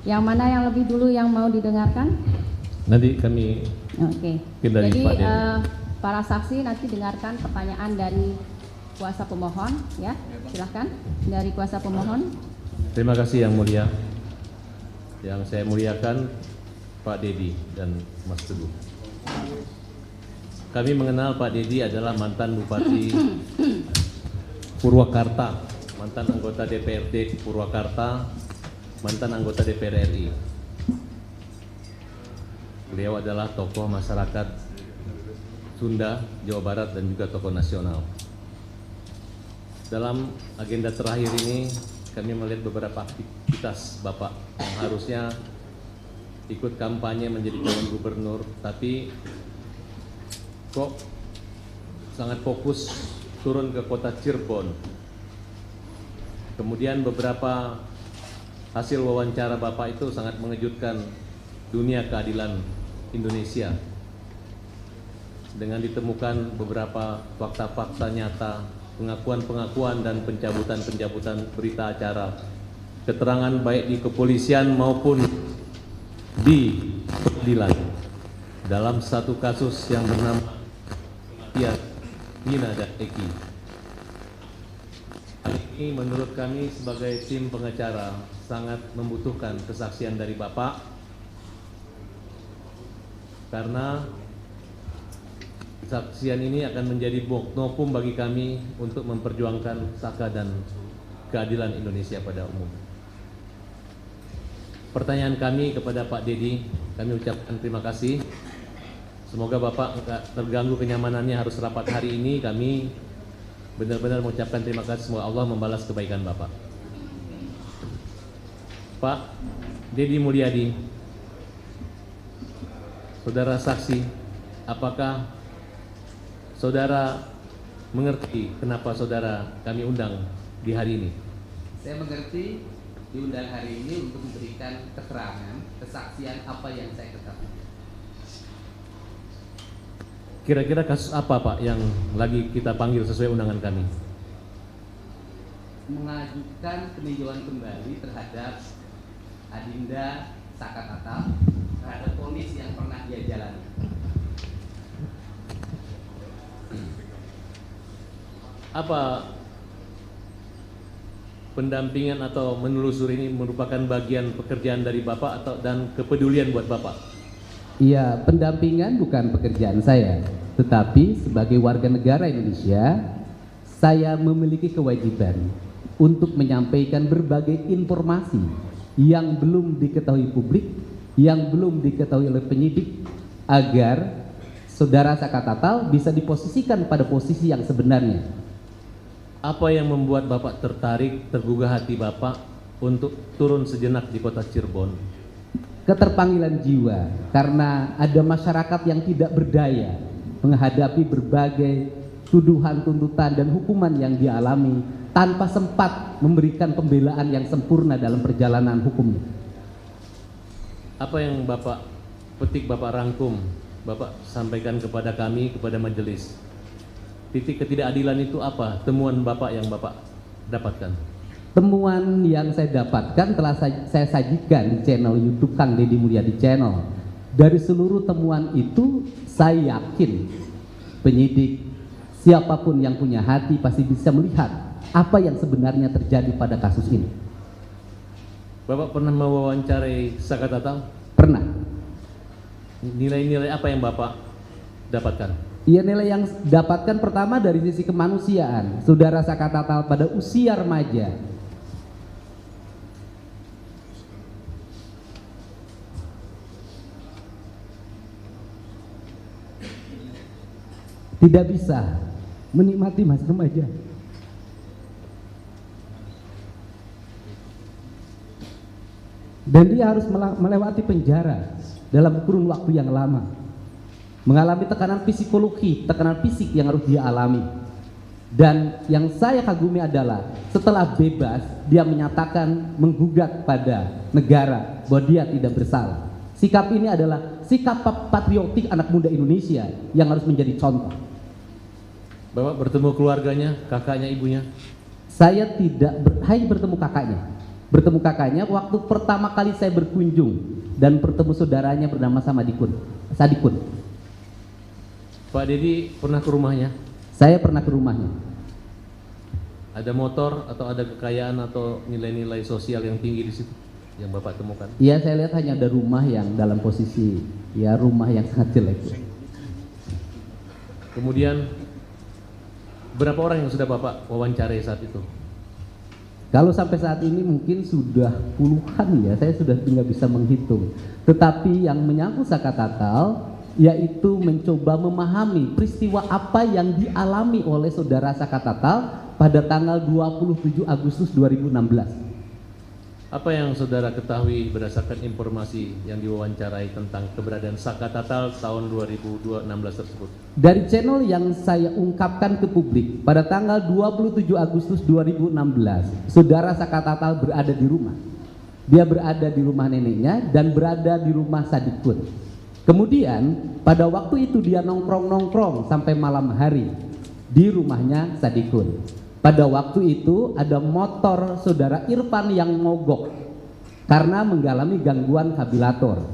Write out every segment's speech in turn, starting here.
Yang mana yang lebih dulu yang mau didengarkan? Nanti kami Oke. dari Jadi Pak Dedi. para saksi nanti dengarkan pertanyaan dari kuasa pemohon, ya. Silahkan dari kuasa pemohon. Terima kasih Yang Mulia. Yang saya muliakan Pak Dedi dan Mas Teguh. Kami mengenal Pak Dedi adalah mantan Bupati Purwakarta, mantan anggota DPRD Purwakarta, mantan anggota DPR RI. Beliau adalah tokoh masyarakat Sunda, Jawa Barat, dan juga tokoh nasional. Dalam agenda terakhir ini, kami melihat beberapa aktivitas Bapak yang harusnya ikut kampanye menjadi calon gubernur, tapi kok sangat fokus turun ke kota Cirebon. Kemudian beberapa hasil wawancara Bapak itu sangat mengejutkan dunia keadilan Indonesia dengan ditemukan beberapa fakta-fakta nyata, pengakuan-pengakuan dan pencabutan-pencabutan berita acara, keterangan baik di kepolisian maupun di pengadilan dalam satu kasus yang bernama Nina dan Eki. Hal ini menurut kami sebagai tim pengacara sangat membutuhkan kesaksian dari Bapak, karena kesaksian ini akan menjadi novum bagi kami untuk memperjuangkan saka dan keadilan Indonesia pada umumnya. Pertanyaan kami kepada Pak Dedi, kami ucapkan terima kasih. Semoga Bapak enggak terganggu kenyamanannya harus rapat hari ini. Kami benar-benar mengucapkan terima kasih, semoga Allah membalas kebaikan Bapak. Pak Dedi Mulyadi, saudara saksi, apakah saudara mengerti kenapa saudara kami undang di hari ini? Saya mengerti diundang hari ini untuk memberikan keterangan, kesaksian apa yang saya ketahui. Kira-kira kasus apa Pak yang lagi kita panggil sesuai undangan kami? Mengajukan peninjauan kembali terhadap Adinda Saka Tatal terhadap vonis yang pernah dia jalani. Apa pendampingan atau menelusuri ini merupakan bagian pekerjaan dari Bapak atau dan kepedulian buat Bapak? Iya, pendampingan bukan pekerjaan saya, tetapi sebagai warga negara Indonesia, saya memiliki kewajiban untuk menyampaikan berbagai informasi yang belum diketahui publik, yang belum diketahui oleh penyidik, agar saudara Saka Tatal bisa diposisikan pada posisi yang sebenarnya. Apa yang membuat Bapak tertarik, tergugah hati Bapak untuk turun sejenak di kota Cirebon? Keterpanggilan jiwa, karena ada masyarakat yang tidak berdaya menghadapi berbagai tuduhan, tuntutan, dan hukuman yang dialami tanpa sempat memberikan pembelaan yang sempurna dalam perjalanan hukumnya. Apa yang Bapak petik, Bapak rangkum, Bapak sampaikan kepada kami, kepada majelis? Titik ketidakadilan itu apa? Temuan Bapak yang Bapak dapatkan? Temuan yang saya dapatkan telah saya sajikan di channel YouTube Kang Dedi Mulyadi Channel. Dari seluruh temuan itu, saya yakin penyidik, siapapun yang punya hati pasti bisa melihat apa yang sebenarnya terjadi pada kasus ini. Bapak pernah mewawancarai Saka Tatal? Pernah. Nilai-nilai apa yang Bapak dapatkan? Iya, nilai yang dapatkan pertama dari sisi kemanusiaan. Saudara Saka Tatal pada usia remaja tidak bisa menikmati masa remaja. Dan dia harus melewati penjara dalam kurun waktu yang lama. Mengalami tekanan psikologi, tekanan fisik yang harus dia alami. Dan yang saya kagumi adalah setelah bebas, dia menyatakan menggugat pada negara bahwa dia tidak bersalah. Sikap ini adalah sikap patriotik anak muda Indonesia yang harus menjadi contoh. Bapak bertemu keluarganya, kakaknya, ibunya? Saya tidak hanya bertemu kakaknya. bertemu kakaknya waktu pertama kali saya berkunjung dan bertemu saudaranya bernama Sadikun. Pak Dedi pernah ke rumahnya? Saya pernah ke rumahnya. Ada motor atau ada kekayaan atau nilai-nilai sosial yang tinggi di situ yang Bapak temukan? Iya, saya lihat hanya ada rumah yang dalam posisi ya rumah yang sangat jelek. Kemudian berapa orang yang sudah Bapak wawancarai saat itu? Kalau sampai saat ini mungkin sudah puluhan ya, saya sudah nggak bisa menghitung. Tetapi yang menyangkut Saka Tatal yaitu mencoba memahami peristiwa apa yang dialami oleh saudara Saka Tatal pada tanggal 27 Agustus 2016. Apa yang saudara ketahui berdasarkan informasi yang diwawancarai tentang keberadaan Saka Tatal tahun 2016 tersebut? Dari channel yang saya ungkapkan ke publik pada tanggal 27 Agustus 2016, saudara Saka Tatal berada di rumah. Dia berada di rumah neneknya dan berada di rumah Sadikun. Kemudian pada waktu itu dia nongkrong-nongkrong sampai malam hari di rumahnya Sadikun. Pada waktu itu ada motor saudara Irfan yang mogok karena mengalami gangguan kabilator.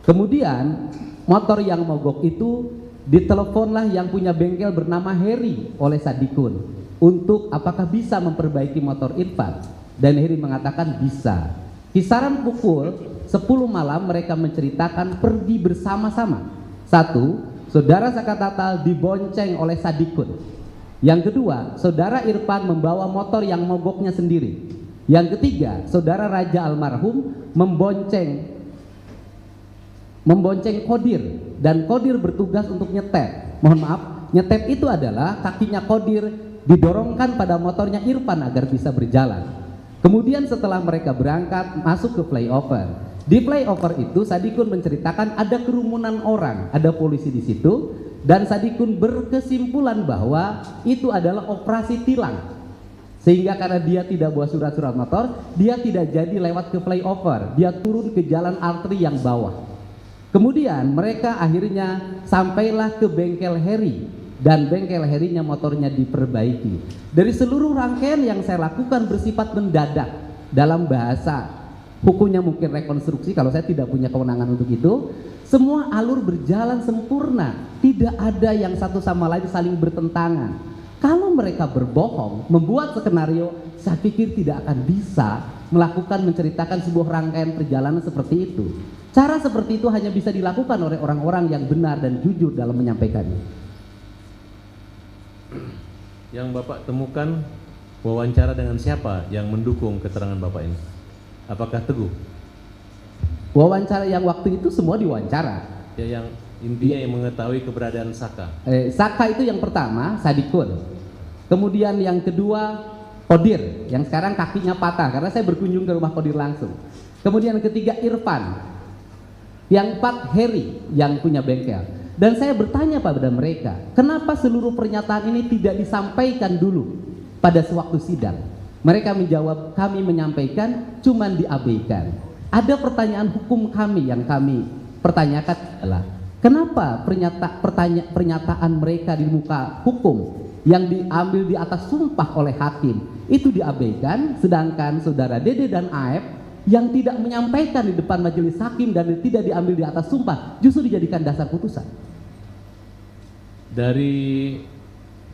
Kemudian motor yang mogok itu diteleponlah yang punya bengkel bernama Heri oleh Sadikun untuk apakah bisa memperbaiki motor Irfan, dan Heri mengatakan bisa. Kisaran pukul 10 malam mereka menceritakan pergi bersama-sama. Satu, saudara Saka Tatal dibonceng oleh Sadikun. Yang kedua, saudara Irfan membawa motor yang mogoknya sendiri. Yang ketiga, saudara Raja almarhum membonceng Kodir, dan Kodir bertugas untuk nyetep. Mohon maaf, nyetep itu adalah kakinya Kodir didorongkan pada motornya Irfan agar bisa berjalan. Kemudian setelah mereka berangkat masuk ke flyover. Di flyover itu Sadikun menceritakan ada kerumunan orang, ada polisi di situ. Dan Sadikun berkesimpulan bahwa itu adalah operasi tilang, sehingga karena dia tidak bawa surat-surat motor, dia tidak jadi lewat ke flyover, dia turun ke jalan arteri yang bawah. Kemudian mereka akhirnya sampailah ke bengkel Heri, dan bengkel Herinya motornya diperbaiki. Dari seluruh rangkaian yang saya lakukan bersifat mendadak, dalam bahasa hukumnya mungkin rekonstruksi, kalau saya tidak punya kewenangan untuk itu. Semua alur berjalan sempurna, tidak ada yang satu sama lain saling bertentangan. Kalau mereka berbohong, membuat skenario, saya pikir tidak akan bisa melakukan menceritakan sebuah rangkaian perjalanan seperti itu. Cara seperti itu hanya bisa dilakukan oleh orang-orang yang benar dan jujur dalam menyampaikannya. Yang Bapak temukan wawancara dengan siapa yang mendukung keterangan Bapak ini? Apakah Teguh? Wawancara yang waktu itu semua diwawancara. Ya, yang intinya yang mengetahui keberadaan Saka. Saka itu yang pertama, Sadikun. Kemudian yang kedua, Kodir, yang sekarang kakinya patah karena saya berkunjung ke rumah Kodir langsung. Kemudian yang ketiga Irfan. Yang empat Heri yang punya bengkel. Dan saya bertanya pada mereka, kenapa seluruh pernyataan ini tidak disampaikan dulu pada sewaktu sidang? Mereka menjawab, kami menyampaikan, cuman diabaikan. Ada pertanyaan hukum kami yang kami pertanyakan adalah kenapa pernyataan mereka di muka hukum yang diambil di atas sumpah oleh hakim itu diabaikan, sedangkan saudara Dede dan Aep yang tidak menyampaikan di depan majelis hakim dan tidak diambil di atas sumpah justru dijadikan dasar putusan. Dari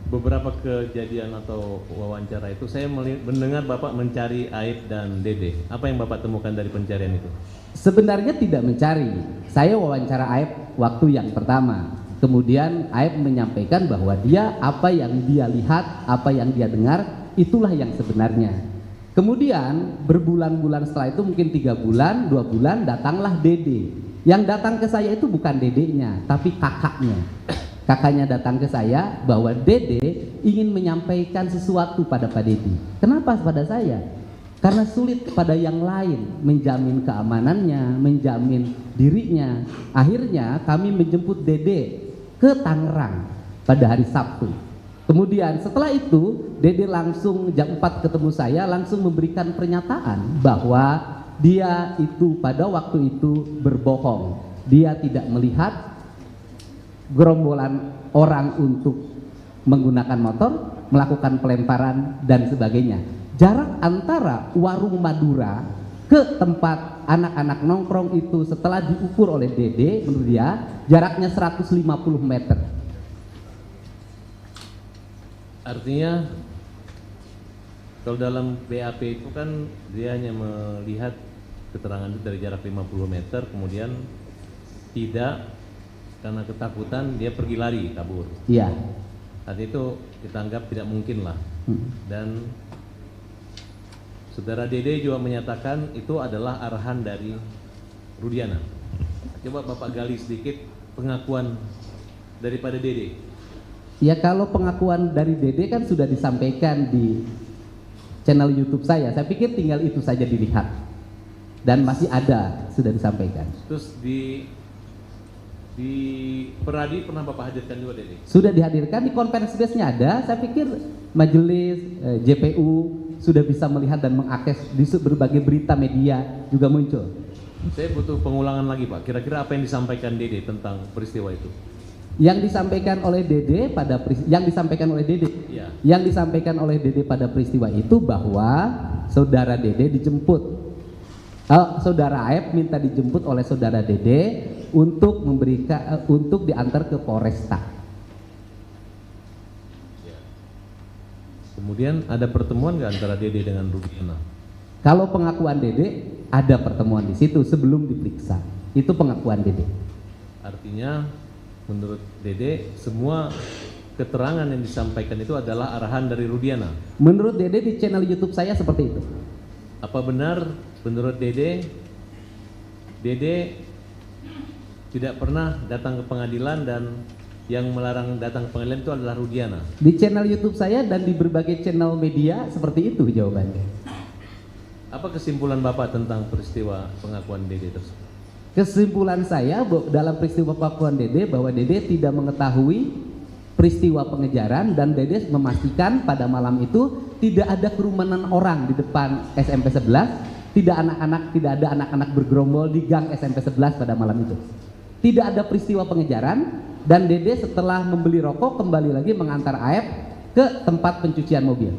beberapa kejadian atau wawancara itu saya mendengar Bapak mencari Aib dan Dede. Apa yang Bapak temukan dari pencarian itu? Sebenarnya tidak mencari. Saya wawancara Aib waktu yang pertama. Kemudian Aib menyampaikan bahwa dia apa yang dia lihat, apa yang dia dengar, itulah yang sebenarnya. Kemudian berbulan-bulan setelah itu mungkin 3 bulan, 2 bulan datanglah Dede. Yang datang ke saya itu bukan dedenya, tapi kakaknya. Kakaknya datang ke saya bahwa Dede ingin menyampaikan sesuatu pada Pak Dedi. Kenapa pada saya? Karena sulit pada yang lain menjamin keamanannya, menjamin dirinya. Akhirnya kami menjemput Dede ke Tangerang pada hari Sabtu. Kemudian setelah itu Dede langsung jam 4 ketemu saya, langsung memberikan pernyataan bahwa dia itu pada waktu itu berbohong. Dia tidak melihat gerombolan orang untuk menggunakan motor, melakukan pelemparan dan sebagainya. jarak antara warung Madura ke tempat anak-anak nongkrong itu setelah diukur oleh Dede, menurut dia jaraknya 150 meter. Artinya kalau dalam BAP itu kan dia hanya melihat keterangan itu dari jarak 50 meter, kemudian tidak, karena ketakutan dia pergi lari kabur. Iya. Saat itu kita anggap tidak mungkin lah. Dan saudara Dede juga menyatakan itu adalah arahan dari Rudiana. Coba Bapak gali sedikit pengakuan daripada Dede. Ya, kalau pengakuan dari Dede kan sudah disampaikan di channel YouTube saya pikir tinggal itu saja dilihat dan masih ada, sudah disampaikan. Terus di Peradi pernah Bapak hadirkan juga Dede? Sudah dihadirkan, di konferensi persnya ada. Saya pikir majelis JPU sudah bisa melihat dan mengakses di berbagai berita media juga muncul. Saya butuh pengulangan lagi Pak, kira-kira apa yang disampaikan Dede tentang peristiwa itu? Yang disampaikan oleh Dede yang disampaikan oleh Dede pada peristiwa itu bahwa saudara Dede dijemput, saudara Aep minta dijemput oleh saudara Dede untuk untuk diantar ke Polresta. Kemudian ada pertemuan nggak antara Dede dengan Rudiana? Kalau pengakuan Dede ada pertemuan di situ sebelum diperiksa, itu pengakuan Dede. Artinya menurut Dede semua keterangan yang disampaikan itu adalah arahan dari Rudiana. Menurut Dede di channel YouTube saya seperti itu. Apa benar menurut Dede tidak pernah datang ke pengadilan dan yang melarang datang ke pengadilan itu adalah Rudiana? Di channel YouTube saya dan di berbagai channel media seperti itu jawabannya. Apa kesimpulan Bapak tentang peristiwa pengakuan Dede tersebut? Kesimpulan saya dalam peristiwa pengakuan Dede bahwa Dede tidak mengetahui peristiwa pengejaran dan Dede memastikan pada malam itu tidak ada kerumunan orang di depan SMP 11, tidak ada anak-anak bergerombol di gang SMP 11 pada malam itu. Tidak ada peristiwa pengejaran dan Dede setelah membeli rokok kembali lagi mengantar Aep ke tempat pencucian mobil.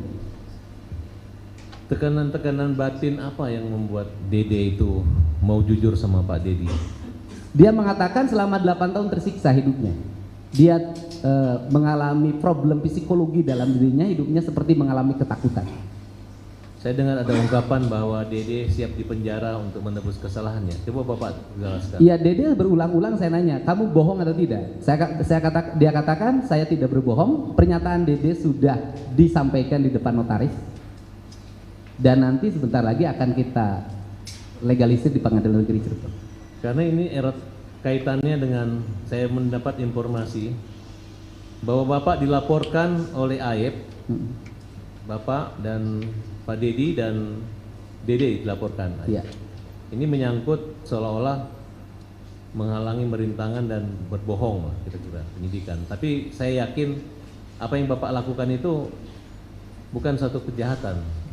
Tekanan-tekanan batin apa yang membuat Dede itu mau jujur sama Pak Dedi? Dia mengatakan selama 8 tahun tersiksa hidupnya. Dia mengalami problem psikologi dalam dirinya, hidupnya seperti mengalami ketakutan. Saya dengar ada ungkapan bahwa Dede siap dipenjara untuk menebus kesalahannya. Coba Bapak jelaskan. Iya, Dede berulang-ulang saya nanya, kamu bohong atau tidak? Dia katakan saya tidak berbohong. Pernyataan Dede sudah disampaikan di depan notaris. Dan nanti sebentar lagi akan kita legalisir di Pengadilan Negeri Cirebon. Karena ini erat kaitannya dengan saya mendapat informasi bahwa Bapak dilaporkan oleh Aep, Bapak dan Pak Dedi dan Dede dilaporkan. Iya. Ini menyangkut seolah-olah menghalangi merintangan dan berbohong lah kira-kira penyidikan. Tapi saya yakin apa yang Bapak lakukan itu bukan satu kejahatan.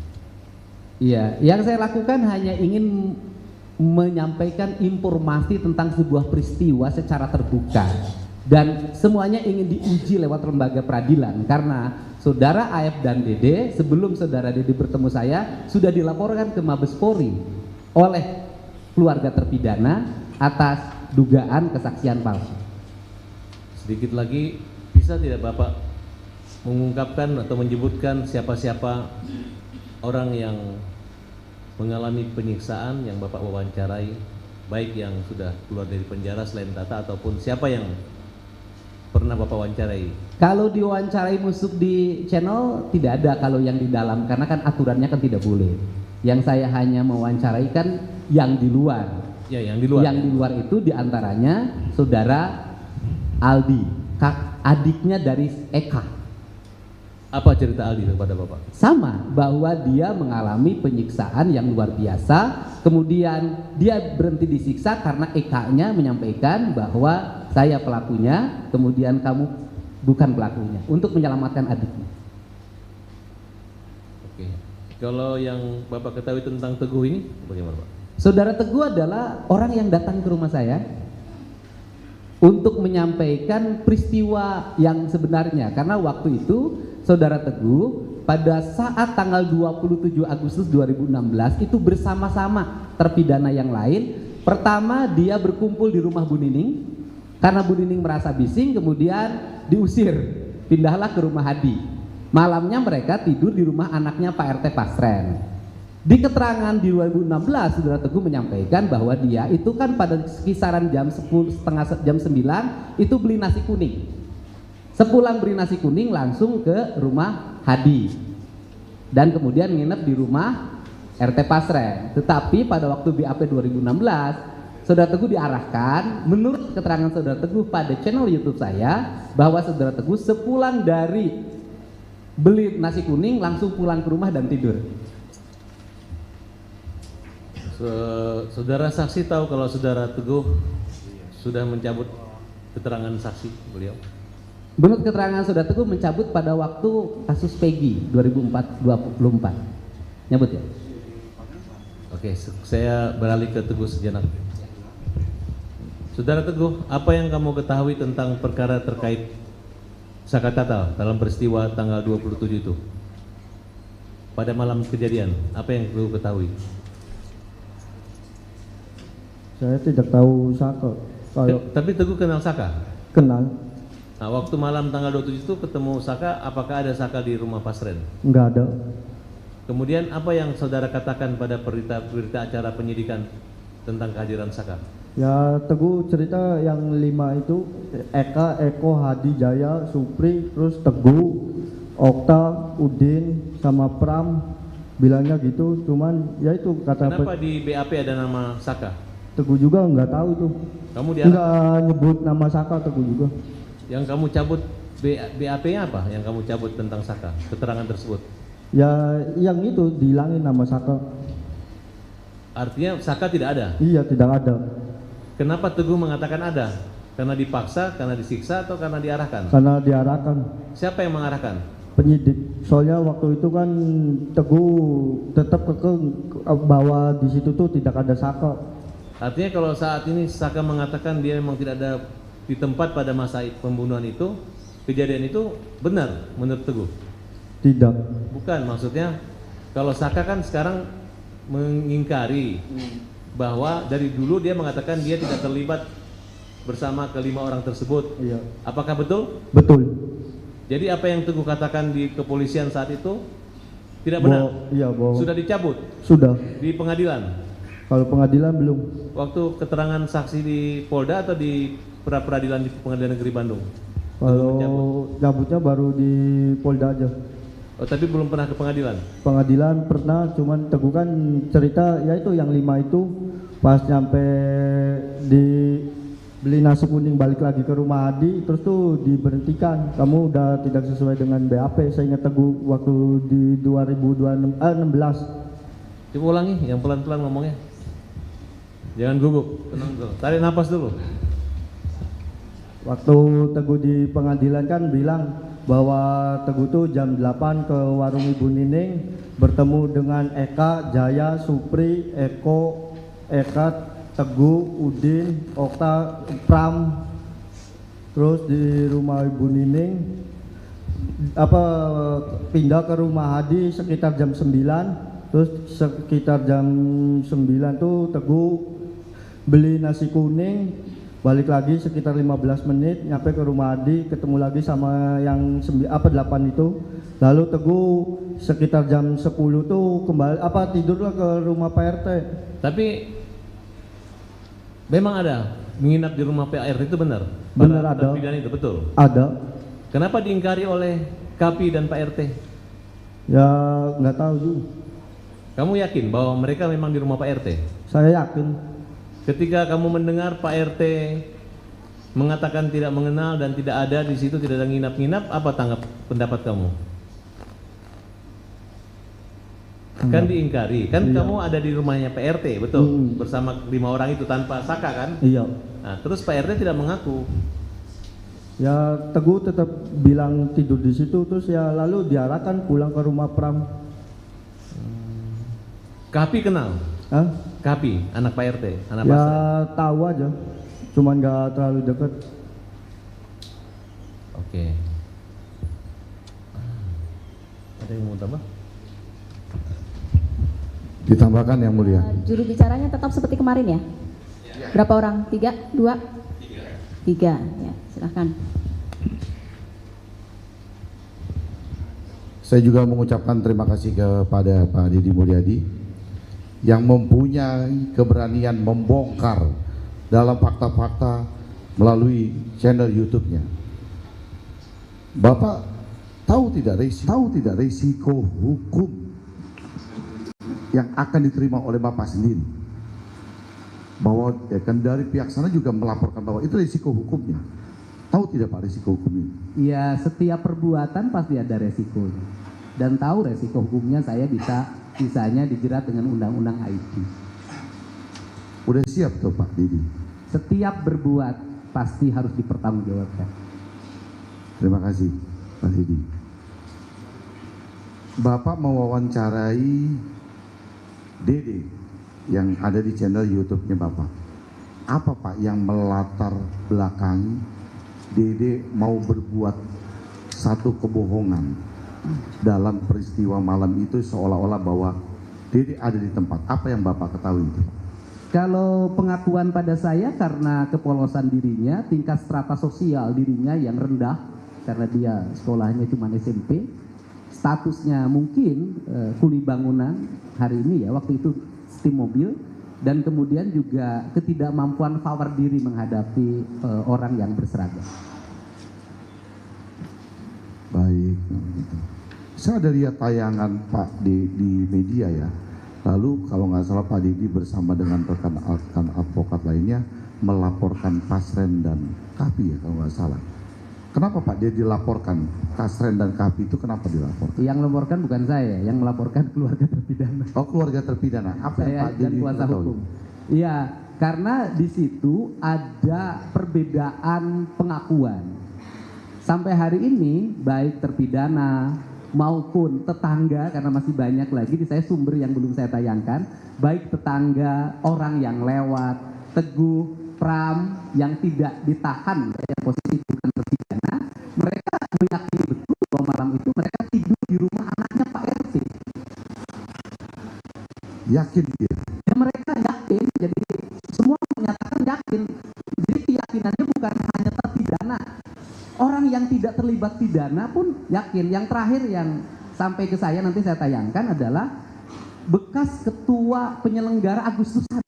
Iya, yang saya lakukan hanya ingin menyampaikan informasi tentang sebuah peristiwa secara terbuka dan semuanya ingin diuji lewat lembaga peradilan karena saudara Aep dan Dede sebelum saudara Dede bertemu saya sudah dilaporkan ke Mabes Polri oleh keluarga terpidana atas dugaan kesaksian palsu. Sedikit lagi, bisa tidak Bapak mengungkapkan atau menyebutkan siapa-siapa orang yang mengalami penyiksaan yang Bapak wawancarai, baik yang sudah keluar dari penjara selain Tata ataupun siapa yang pernah Bapak wawancarai? Kalau diwawancarai musik di channel tidak ada kalau yang di dalam karena kan aturannya kan tidak boleh. Yang saya hanya mewawancarai kan yang di luar. Ya, yang di luar. Yang di luar itu diantaranya saudara Aldi, adiknya dari Eka. Apa cerita Aldi kepada Bapak? Sama, bahwa dia mengalami penyiksaan yang luar biasa, kemudian dia berhenti disiksa karena Eka-nya menyampaikan bahwa saya pelakunya, kemudian kamu bukan pelakunya, untuk menyelamatkan adiknya. Oke, kalau yang Bapak ketahui tentang Teguh ini, bagaimana Pak? Saudara Teguh adalah orang yang datang ke rumah saya untuk menyampaikan peristiwa yang sebenarnya, karena waktu itu Saudara Teguh pada saat tanggal 27 Agustus 2016 itu bersama-sama terpidana yang lain. Pertama dia berkumpul di rumah Bu Nining, karena Bu Nining merasa bising kemudian diusir, pindahlah ke rumah Hadi. Malamnya mereka tidur di rumah anaknya Pak RT Pasren. Di keterangan di 2016 Saudara Teguh menyampaikan bahwa dia itu kan pada kisaran jam 10, setengah jam 9 itu beli nasi kuning. Sepulang beli nasi kuning langsung ke rumah Hadi dan kemudian nginep di rumah RT Pasren. Tetapi pada waktu BAP 2016 Saudara Teguh diarahkan menurut keterangan Saudara Teguh pada channel YouTube saya bahwa Saudara Teguh sepulang dari beli nasi kuning langsung pulang ke rumah dan tidur. Saudara saksi tahu kalau Saudara Teguh sudah mencabut keterangan saksi beliau? Menurut keterangan Saudara Teguh mencabut pada waktu kasus Peggy 2024. Nyabut ya? Oke, saya beralih ke Teguh sejenak. Saudara Teguh, apa yang kamu ketahui tentang perkara terkait Saka Tatal dalam peristiwa tanggal 27 itu? Pada malam kejadian, apa yang Teguh ketahui? Saya tidak tahu Saka. Kalau Tapi Teguh kenal Saka? kenal, Nah, waktu malam tanggal 27 itu ketemu Saka, apakah ada Saka di rumah Pasren? nggak ada. Kemudian apa yang saudara katakan pada berita acara penyidikan tentang kehadiran Saka? Ya Teguh cerita yang 5 itu Eka, Eko, Hadi, Jaya, Supri, terus Teguh, Okta, Udin, sama Pram bilangnya gitu. Cuman ya itu kata Kenapa di BAP ada nama Saka? Teguh juga nggak tahu itu. Kamu Nggak nyebut nama Saka Teguh juga. Yang kamu cabut BAP-nya apa? Yang kamu cabut tentang Saka, keterangan tersebut? Ya yang itu dihilangin nama Saka. Artinya Saka tidak ada. Iya tidak ada. Kenapa Teguh mengatakan ada? Karena dipaksa, karena disiksa, atau karena diarahkan? Karena diarahkan Siapa yang mengarahkan? penyidik. Soalnya waktu itu kan Teguh tetap kekeh bahwa di situ tuh tidak ada Saka. Artinya kalau saat ini Saka mengatakan dia memang tidak ada di tempat pada masa pembunuhan itu, kejadian itu benar menurut Teguh? Tidak. Bukan, maksudnya kalau Saka kan sekarang mengingkari bahwa dari dulu dia mengatakan dia tidak terlibat bersama kelima orang tersebut. Iya. Apakah betul? Betul. Jadi apa yang Teguh katakan di kepolisian saat itu tidak benar? Iya, bohong. Sudah dicabut Sudah. di pengadilan. Kalau pengadilan belum. Waktu keterangan saksi di Polda atau di peradilan di Pengadilan Negeri Bandung? Kalau cabutnya baru di Polda aja. Oh, tapi belum pernah ke pengadilan. Pengadilan pernah, cuman Teguh kan cerita ya itu yang 5 itu pas nyampe di beli nasi kuning balik lagi ke rumah Hadi, terus tuh diberhentikan. Kamu udah tidak sesuai dengan BAP. Saya ingat Teguh waktu di 2016. Coba ulangi yang pelan-pelan ngomongnya. Jangan gugup, tenang dulu. Tarik napas dulu. Waktu Teguh di pengadilan kan bilang bahwa Teguh tuh jam 8 ke warung Ibu Nining bertemu dengan Eka, Jaya, Supri, Eko, Eka, Teguh, Udin, Okta, Pram. Terus di rumah Ibu Nining pindah ke rumah Hadi sekitar jam 9. Terus sekitar jam 9 tuh Teguh beli nasi kuning, balik lagi sekitar 15 menit nyampe ke rumah Hadi, ketemu lagi sama yang 8 itu. Lalu Teguh sekitar jam 10 tuh kembali tidurlah ke rumah Pak RT. Tapi memang ada menginap di rumah Pak RT itu benar? Benar Para ada. terpidana itu betul. Ada. Kenapa diingkari oleh Kapi dan Pak RT? Ya nggak tahu juga. Kamu yakin bahwa mereka memang di rumah Pak RT? Saya yakin. Ketika kamu mendengar Pak RT mengatakan tidak mengenal dan tidak ada di situ, tidak ada nginap-nginap, apa pendapat kamu? Kan diingkari, kan Iya. kamu ada di rumahnya Pak RT, betul? Bersama 5 orang itu tanpa Saka kan? Iya. Nah, terus Pak RT tidak mengaku. Ya Teguh tetap bilang tidur di situ, terus ya lalu diarahkan pulang ke rumah Pram. Kapi kenal? Hah? Kapi, anak Pak RT, anak Ya Pasren. tahu aja, cuman nggak terlalu deket. Oke. Ada yang mau tambah? Ditambahkan yang mulia. Juru bicaranya tetap seperti kemarin ya? Berapa orang? 3? 2? 3. Ya, silahkan. Saya juga mengucapkan terima kasih kepada Pak Deddy Mulyadi yang mempunyai keberanian membongkar dalam fakta-fakta melalui channel YouTube-nya. Bapak tahu tidak risiko hukum yang akan diterima oleh Bapak sendiri? Bahwa ya kan dari pihak sana juga melaporkan bahwa itu risiko hukumnya. Tahu tidak Pak risiko hukum ini? Ya, setiap perbuatan pasti ada resikonya. Dan tahu resiko hukumnya, saya bisanya dijerat dengan undang-undang IT. Udah siap tuh Pak Deddy? Setiap berbuat pasti harus dipertanggungjawabkan. Terima kasih Pak Deddy. Bapak mewawancarai Dede yang ada di channel YouTube-nya Bapak. Apa Pak yang melatar belakangi Dede mau berbuat satu kebohongan dalam peristiwa malam itu seolah-olah bahwa Dede ada di tempat? Apa yang Bapak ketahui itu? Kalau pengakuan pada saya karena kepolosan dirinya, tingkat strata sosial dirinya yang rendah karena dia sekolahnya cuma SMP, statusnya mungkin kuli bangunan hari ini ya, waktu itu setim mobil, dan kemudian juga ketidakmampuan power diri menghadapi orang yang berseragam. Baik, gitu. Saya ada lihat tayangan Pak di media ya. Lalu kalau nggak salah Pak Deddy bersama dengan rekan advokat lainnya melaporkan Kasren dan Kapi ya kalau nggak salah. Kenapa Pak Deddy laporkan Kasren dan Kapi itu, kenapa dilaporkan? Yang melaporkan bukan saya, yang melaporkan keluarga terpidana. Oh, keluarga terpidana. Apa yang Saya Pak dan Deddy kuasa ketahui? hukum. Iya, karena di situ ada perbedaan pengakuan. Sampai hari ini baik terpidana maupun tetangga, karena masih banyak lagi, di saya sumber yang belum saya tayangkan, baik tetangga, orang yang lewat, Teguh, Pram yang tidak ditahan, yang posisi bukan terpidana, mereka meyakini betul bahwa malam itu mereka tidur di rumah anaknya Pak RT. Yakin dia? Ya mereka yakin, jadi semua menyatakan yakin. Jadi keyakinannya bukan hanya terpidana, orang yang tidak terlibat pidana pun yakin. Yang terakhir yang sampai ke saya nanti saya tayangkan adalah bekas ketua penyelenggara Agustusan,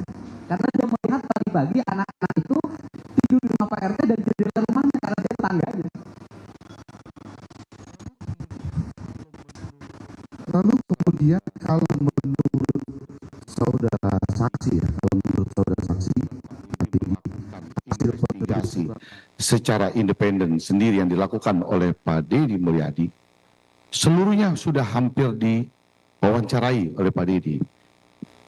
karena dia melihat pagi-pagi anak-anak itu tidur di rumah Pak RT dan jendela rumahnya karena dia tetangganya. Lalu kemudian kalau menurut saudara saksi ya, kalau menurut saudara saksi hasil investigasi secara independen sendiri yang dilakukan oleh Pak Deddy Mulyadi, seluruhnya sudah hampir diwawancarai oleh Pak Deddy.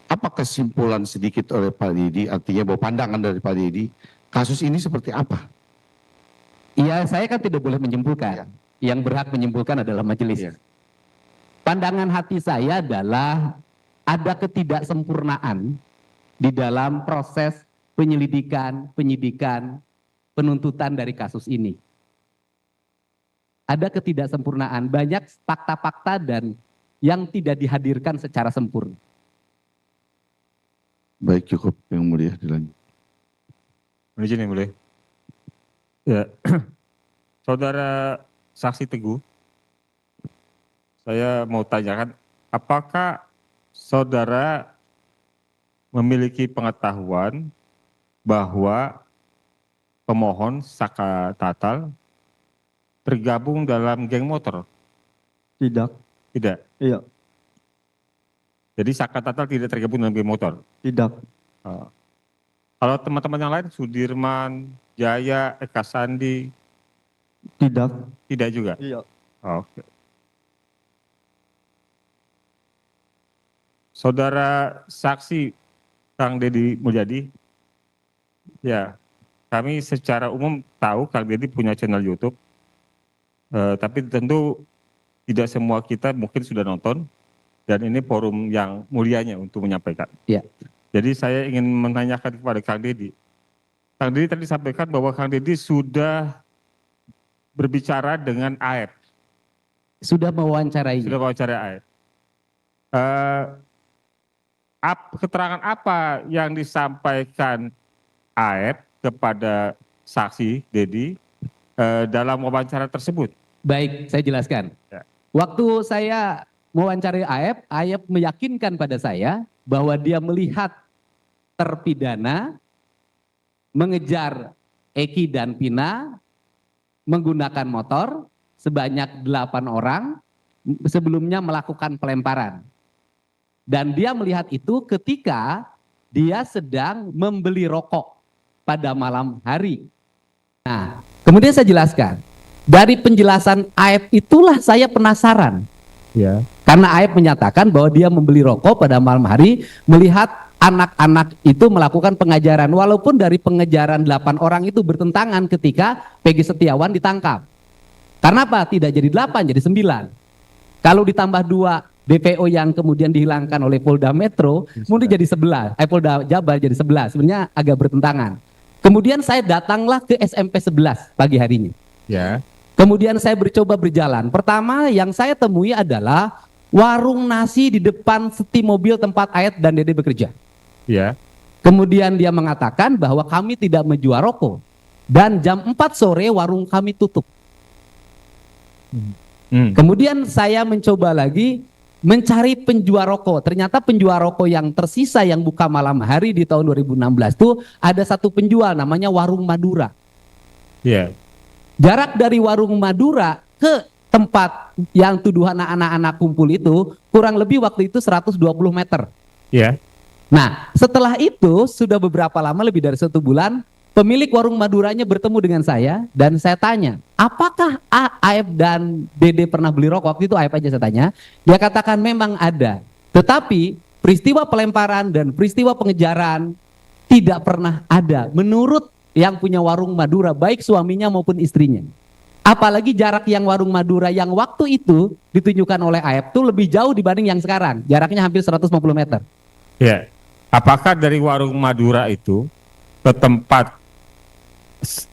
Apa kesimpulan sedikit oleh Pak Deddy, artinya bahwa pandangan dari Pak Deddy, kasus ini seperti apa? Iya, saya kan tidak boleh menyimpulkan. Yang berhak menyimpulkan adalah majelis. Pandangan hati saya adalah ada ketidaksempurnaan di dalam proses penyelidikan, penyidikan, penuntutan dari kasus ini. Ada ketidaksempurnaan, banyak fakta-fakta dan yang tidak dihadirkan secara sempurna. Baik, cukup yang mulia dilanjut. Izin yang mulia. Ya, saudara saksi Teguh, saya mau tanyakan, apakah saudara memiliki pengetahuan bahwa pemohon Saka Tatal tergabung dalam geng motor? Tidak. Tidak. Iya, Jadi Saka Tatal tidak tergabung dalam geng motor. tidak. Kalau teman-teman yang lain, Sudirman, Jaya, Eka Sandi, Tidak. tidak juga. Iya. Oke. Saudara saksi Kang Deddy Mulyadi, ya kami secara umum tahu Kang Deddy punya channel YouTube, tapi tentu tidak semua kita mungkin sudah nonton, dan ini forum yang mulianya untuk menyampaikan. Ya. Jadi saya ingin menanyakan kepada Kang Deddy. Kang Deddy tadi sampaikan bahwa Kang Deddy sudah berbicara dengan AF Sudah mewawancarai. Sudah wawancara AF. Keterangan apa yang disampaikan AF kepada saksi Dedi dalam wawancara tersebut? Baik, saya jelaskan. Ya. Waktu saya mewawancarai AF meyakinkan pada saya bahwa dia melihat terpidana mengejar Eki dan Pina menggunakan motor sebanyak 8 orang sebelumnya melakukan pelemparan. Dan dia melihat itu ketika dia sedang membeli rokok pada malam hari. Nah, kemudian saya jelaskan. Dari penjelasan AF itulah saya penasaran. Ya. Karena AF menyatakan bahwa dia membeli rokok pada malam hari, melihat anak-anak itu melakukan pengajaran. Walaupun dari pengejaran 8 orang itu bertentangan ketika Peggy Setiawan ditangkap. Karena apa? Tidak jadi 8, jadi 9. Kalau ditambah 2 DPO yang kemudian dihilangkan oleh Polda Metro, kemudian jadi 11. Polda Jabar jadi 11. Sebenarnya agak bertentangan. Kemudian saya datanglah ke SMP 11 pagi harinya. Ya. Kemudian saya bercoba berjalan. Pertama yang saya temui adalah warung nasi di depan seti mobil tempat Ayat dan Dede bekerja. Ya. Kemudian dia mengatakan bahwa kami tidak menjual rokok. Dan jam 4 sore warung kami tutup. Kemudian saya mencoba lagi mencari penjual rokok. Ternyata penjual rokok yang tersisa yang buka malam hari di tahun 2016 itu ada satu penjual namanya Warung Madura. Ya. Jarak dari Warung Madura ke tempat yang tuduhan anak-anak kumpul itu kurang lebih waktu itu 120 meter. Ya. Nah, setelah itu sudah beberapa lama, lebih dari 1 bulan, pemilik Warung Maduranya bertemu dengan saya dan saya tanya, apakah AF dan Dede pernah beli rokok? Waktu itu AF aja saya tanya. Dia katakan memang ada. Tetapi peristiwa pelemparan dan peristiwa pengejaran tidak pernah ada menurut yang punya Warung Madura, baik suaminya maupun istrinya. Apalagi jarak yang Warung Madura yang waktu itu ditunjukkan oleh AF itu lebih jauh dibanding yang sekarang. Jaraknya hampir 150 meter. Ya. Apakah dari Warung Madura itu ke tempat 8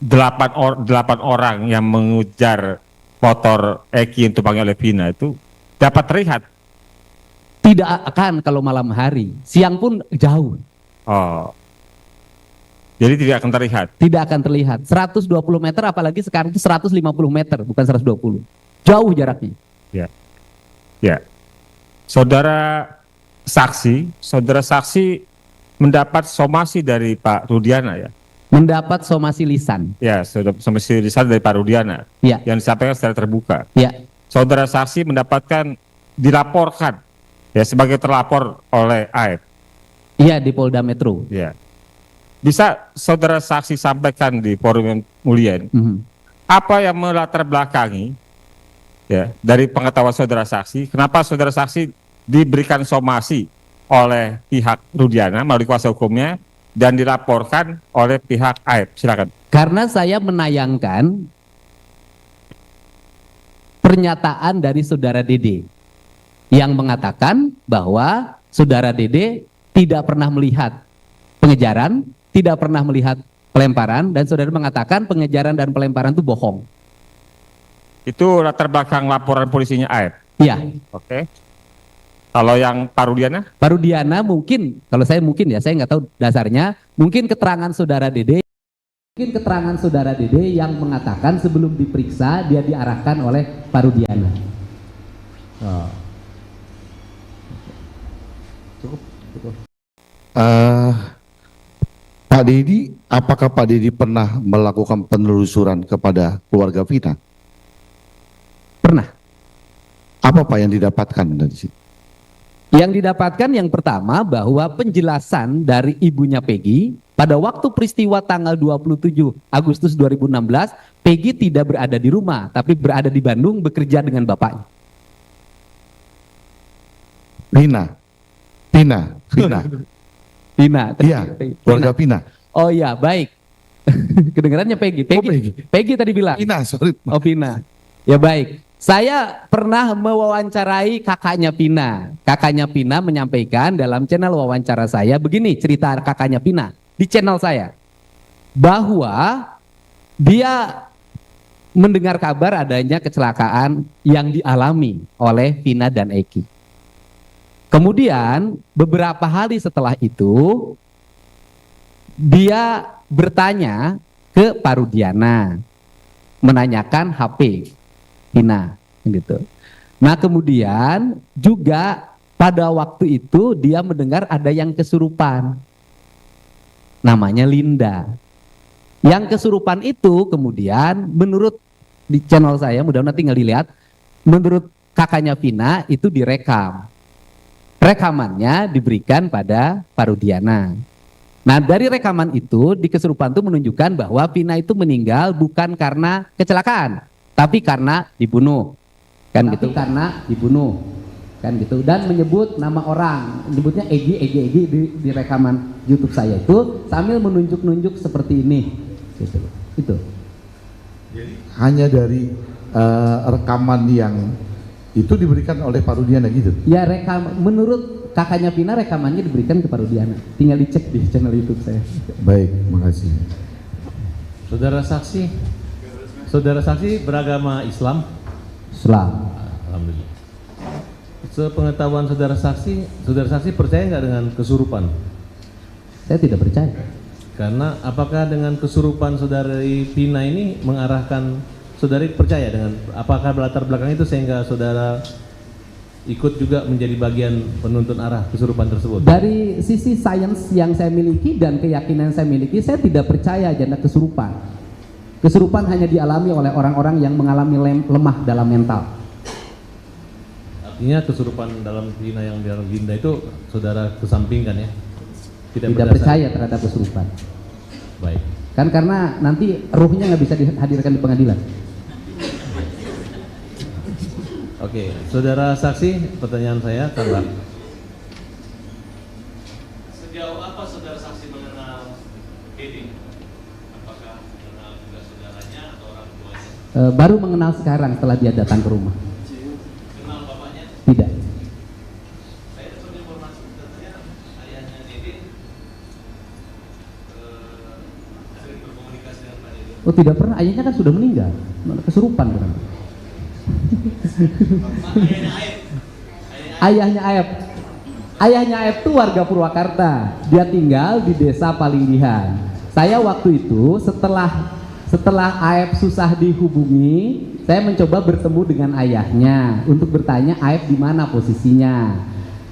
orang yang mengejar motor Eki yang ditumpangi oleh Vina itu dapat terlihat? Tidak akan kalau malam hari, siang pun jauh. Oh. Jadi tidak akan terlihat? Tidak akan terlihat. 120 meter apalagi sekarang itu 150 meter, bukan 120. Jauh jaraknya. Ya. Ya. Saudara saksi mendapat somasi dari Pak Rudiana ya? Mendapat somasi lisan. Ya, somasi lisan dari Pak Rudiana. Ya. Yang disampaikan secara terbuka. Ya. Saudara saksi mendapatkan, dilaporkan ya sebagai terlapor oleh AF. Iya, di Polda Metro. Ya. Bisa saudara saksi sampaikan di forum yang mulia ini, apa yang melatar belakangi ya dari pengetahuan saudara saksi, kenapa saudara saksi diberikan somasi oleh pihak Rudiana melalui kuasa hukumnya dan dilaporkan oleh pihak AF? Silakan. Karena saya menayangkan pernyataan dari saudara Dede yang mengatakan bahwa saudara Dede tidak pernah melihat pengejaran, tidak pernah melihat pelemparan, dan saudara mengatakan pengejaran dan pelemparan itu bohong. Itu latar belakang laporan polisinya AF. Iya. Oke. Kalau yang Pak Rudiana? Pak Rudiana mungkin, kalau saya mungkin ya, saya nggak tahu dasarnya, mungkin keterangan saudara Dede yang mengatakan sebelum diperiksa dia diarahkan oleh Pak Rudiana. Oh. Cukup. Pak Dedi, apakah Pak Dedi pernah melakukan penelusuran kepada keluarga Vina? Pernah. Apa Pak yang didapatkan dari situ? Yang didapatkan yang pertama bahwa penjelasan dari ibunya Peggy pada waktu peristiwa tanggal 27 Agustus 2016, Peggy tidak berada di rumah, tapi berada di Bandung bekerja dengan bapaknya. Vina. Iya, keluarga Vina. Oh iya, baik. Kedengarannya Peggy. Peggy tadi bilang. Vina, sorry. Oh, Vina. Ya baik. Saya pernah mewawancarai kakaknya Pina. Kakaknya Pina menyampaikan dalam channel wawancara saya, begini cerita kakaknya Pina di channel saya, bahwa dia mendengar kabar adanya kecelakaan yang dialami oleh Vina dan Eki. Kemudian beberapa hari setelah itu dia bertanya ke Parudiana, menanyakan HP Vina gitu. Nah kemudian juga pada waktu itu dia mendengar ada yang kesurupan, namanya Linda. Yang kesurupan itu kemudian menurut di channel saya, mudah-mudahan nanti tinggal dilihat, menurut kakaknya Vina itu direkam. Rekamannya diberikan pada Parudiana. Nah dari rekaman itu di kesurupan itu menunjukkan bahwa Vina itu meninggal bukan karena kecelakaan, tapi karena dibunuh. Kan gitu, karena dibunuh. Kan gitu, dan menyebut nama orang, menyebutnya Egi di rekaman YouTube saya itu sambil menunjuk-nunjuk seperti ini. Gitu. Itu. Hanya dari rekaman yang itu diberikan oleh Parudiana gitu. Ya menurut kakaknya Vina rekamannya diberikan ke Parudiana. Tinggal dicek di channel YouTube saya. Baik, makasih. Saudara saksi beragama Islam? Islam. Alhamdulillah. Sepengetahuan saudara saksi percaya nggak dengan kesurupan? Saya tidak percaya. Karena apakah dengan kesurupan saudari Vina ini mengarahkan saudari percaya dengan apakah latar belakang itu sehingga saudara ikut juga menjadi bagian penuntun arah kesurupan tersebut? Dari sisi sains yang saya miliki dan keyakinan saya miliki, saya tidak percaya adanya kesurupan. Kesurupan hanya dialami oleh orang-orang yang mengalami lemah dalam mental. Artinya kesurupan dalam Vina yang dalam Linda itu saudara kesampingkan ya? Tidak percaya terhadap kesurupan. Baik. Kan karena nanti ruhnya nggak bisa dihadirkan di pengadilan. Oke, saudara saksi, pertanyaan saya tambah. Sejauh apa saudara saksi mengenal Dede? Apakah mengenal juga saudaranya atau orang tuanya? Baru mengenal sekarang setelah dia datang ke rumah. Kenal bapaknya? Tidak. Saya dapat informasi katanya ayahnya Dede sering berkomunikasi dengan Pak Dede. Oh tidak pernah, ayahnya kan sudah meninggal, kesurupan kan. Ayahnya Aep. Ayahnya Aep itu warga Purwakarta. Dia tinggal di desa Palinggihan. Saya waktu itu setelah Aep susah dihubungi, saya mencoba bertemu dengan ayahnya untuk bertanya Aep di mana posisinya.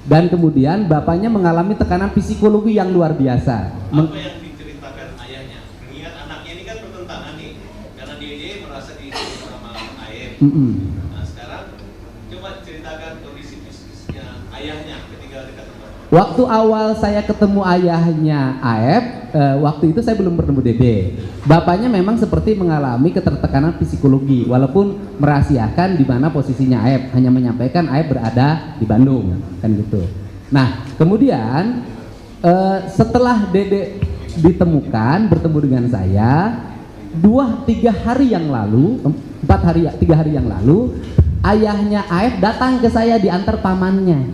Dan kemudian bapaknya mengalami tekanan psikologi yang luar biasa. Apa yang diceritakan ayahnya? Mengingat anaknya ini kan bertentangan nih, karena Dede merasa diikuti sama Aep. Nah sekarang coba ceritakan kondisi fisiknya ayahnya ketika dekat rumah. Waktu awal saya ketemu ayahnya Aep, waktu itu saya belum bertemu Dede. Bapaknya memang seperti mengalami ketertekanan psikologi, walaupun merahasiakan di mana posisinya Aep, hanya menyampaikan Aep berada di Bandung, kan gitu. Nah, kemudian setelah Dede ditemukan bertemu dengan saya, 3 hari yang lalu, 3 hari yang lalu, ayahnya Aep datang ke saya diantar pamannya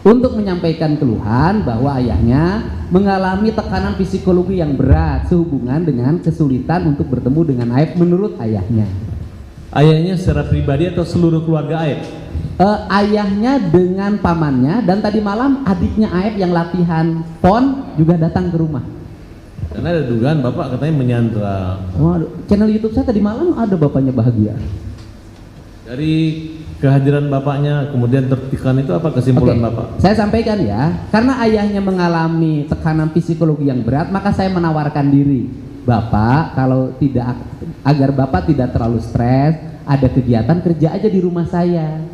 untuk menyampaikan keluhan bahwa ayahnya mengalami tekanan psikologi yang berat sehubungan dengan kesulitan untuk bertemu dengan Aep menurut ayahnya. Ayahnya secara pribadi atau seluruh keluarga Aep? Ayahnya dengan pamannya, dan tadi malam adiknya Aep yang latihan PON juga datang ke rumah. Karena ada dugaan bapak katanya menyandra. Waduh, channel YouTube saya tadi malam ada bapaknya bahagia. Dari kehadiran bapaknya kemudian tertekan itu apa kesimpulan Oke, bapak? saya sampaikan ya, karena ayahnya mengalami tekanan psikologi yang berat, maka saya menawarkan diri, Bapak, kalau tidak, agar Bapak tidak terlalu stres, ada kegiatan kerja aja di rumah saya.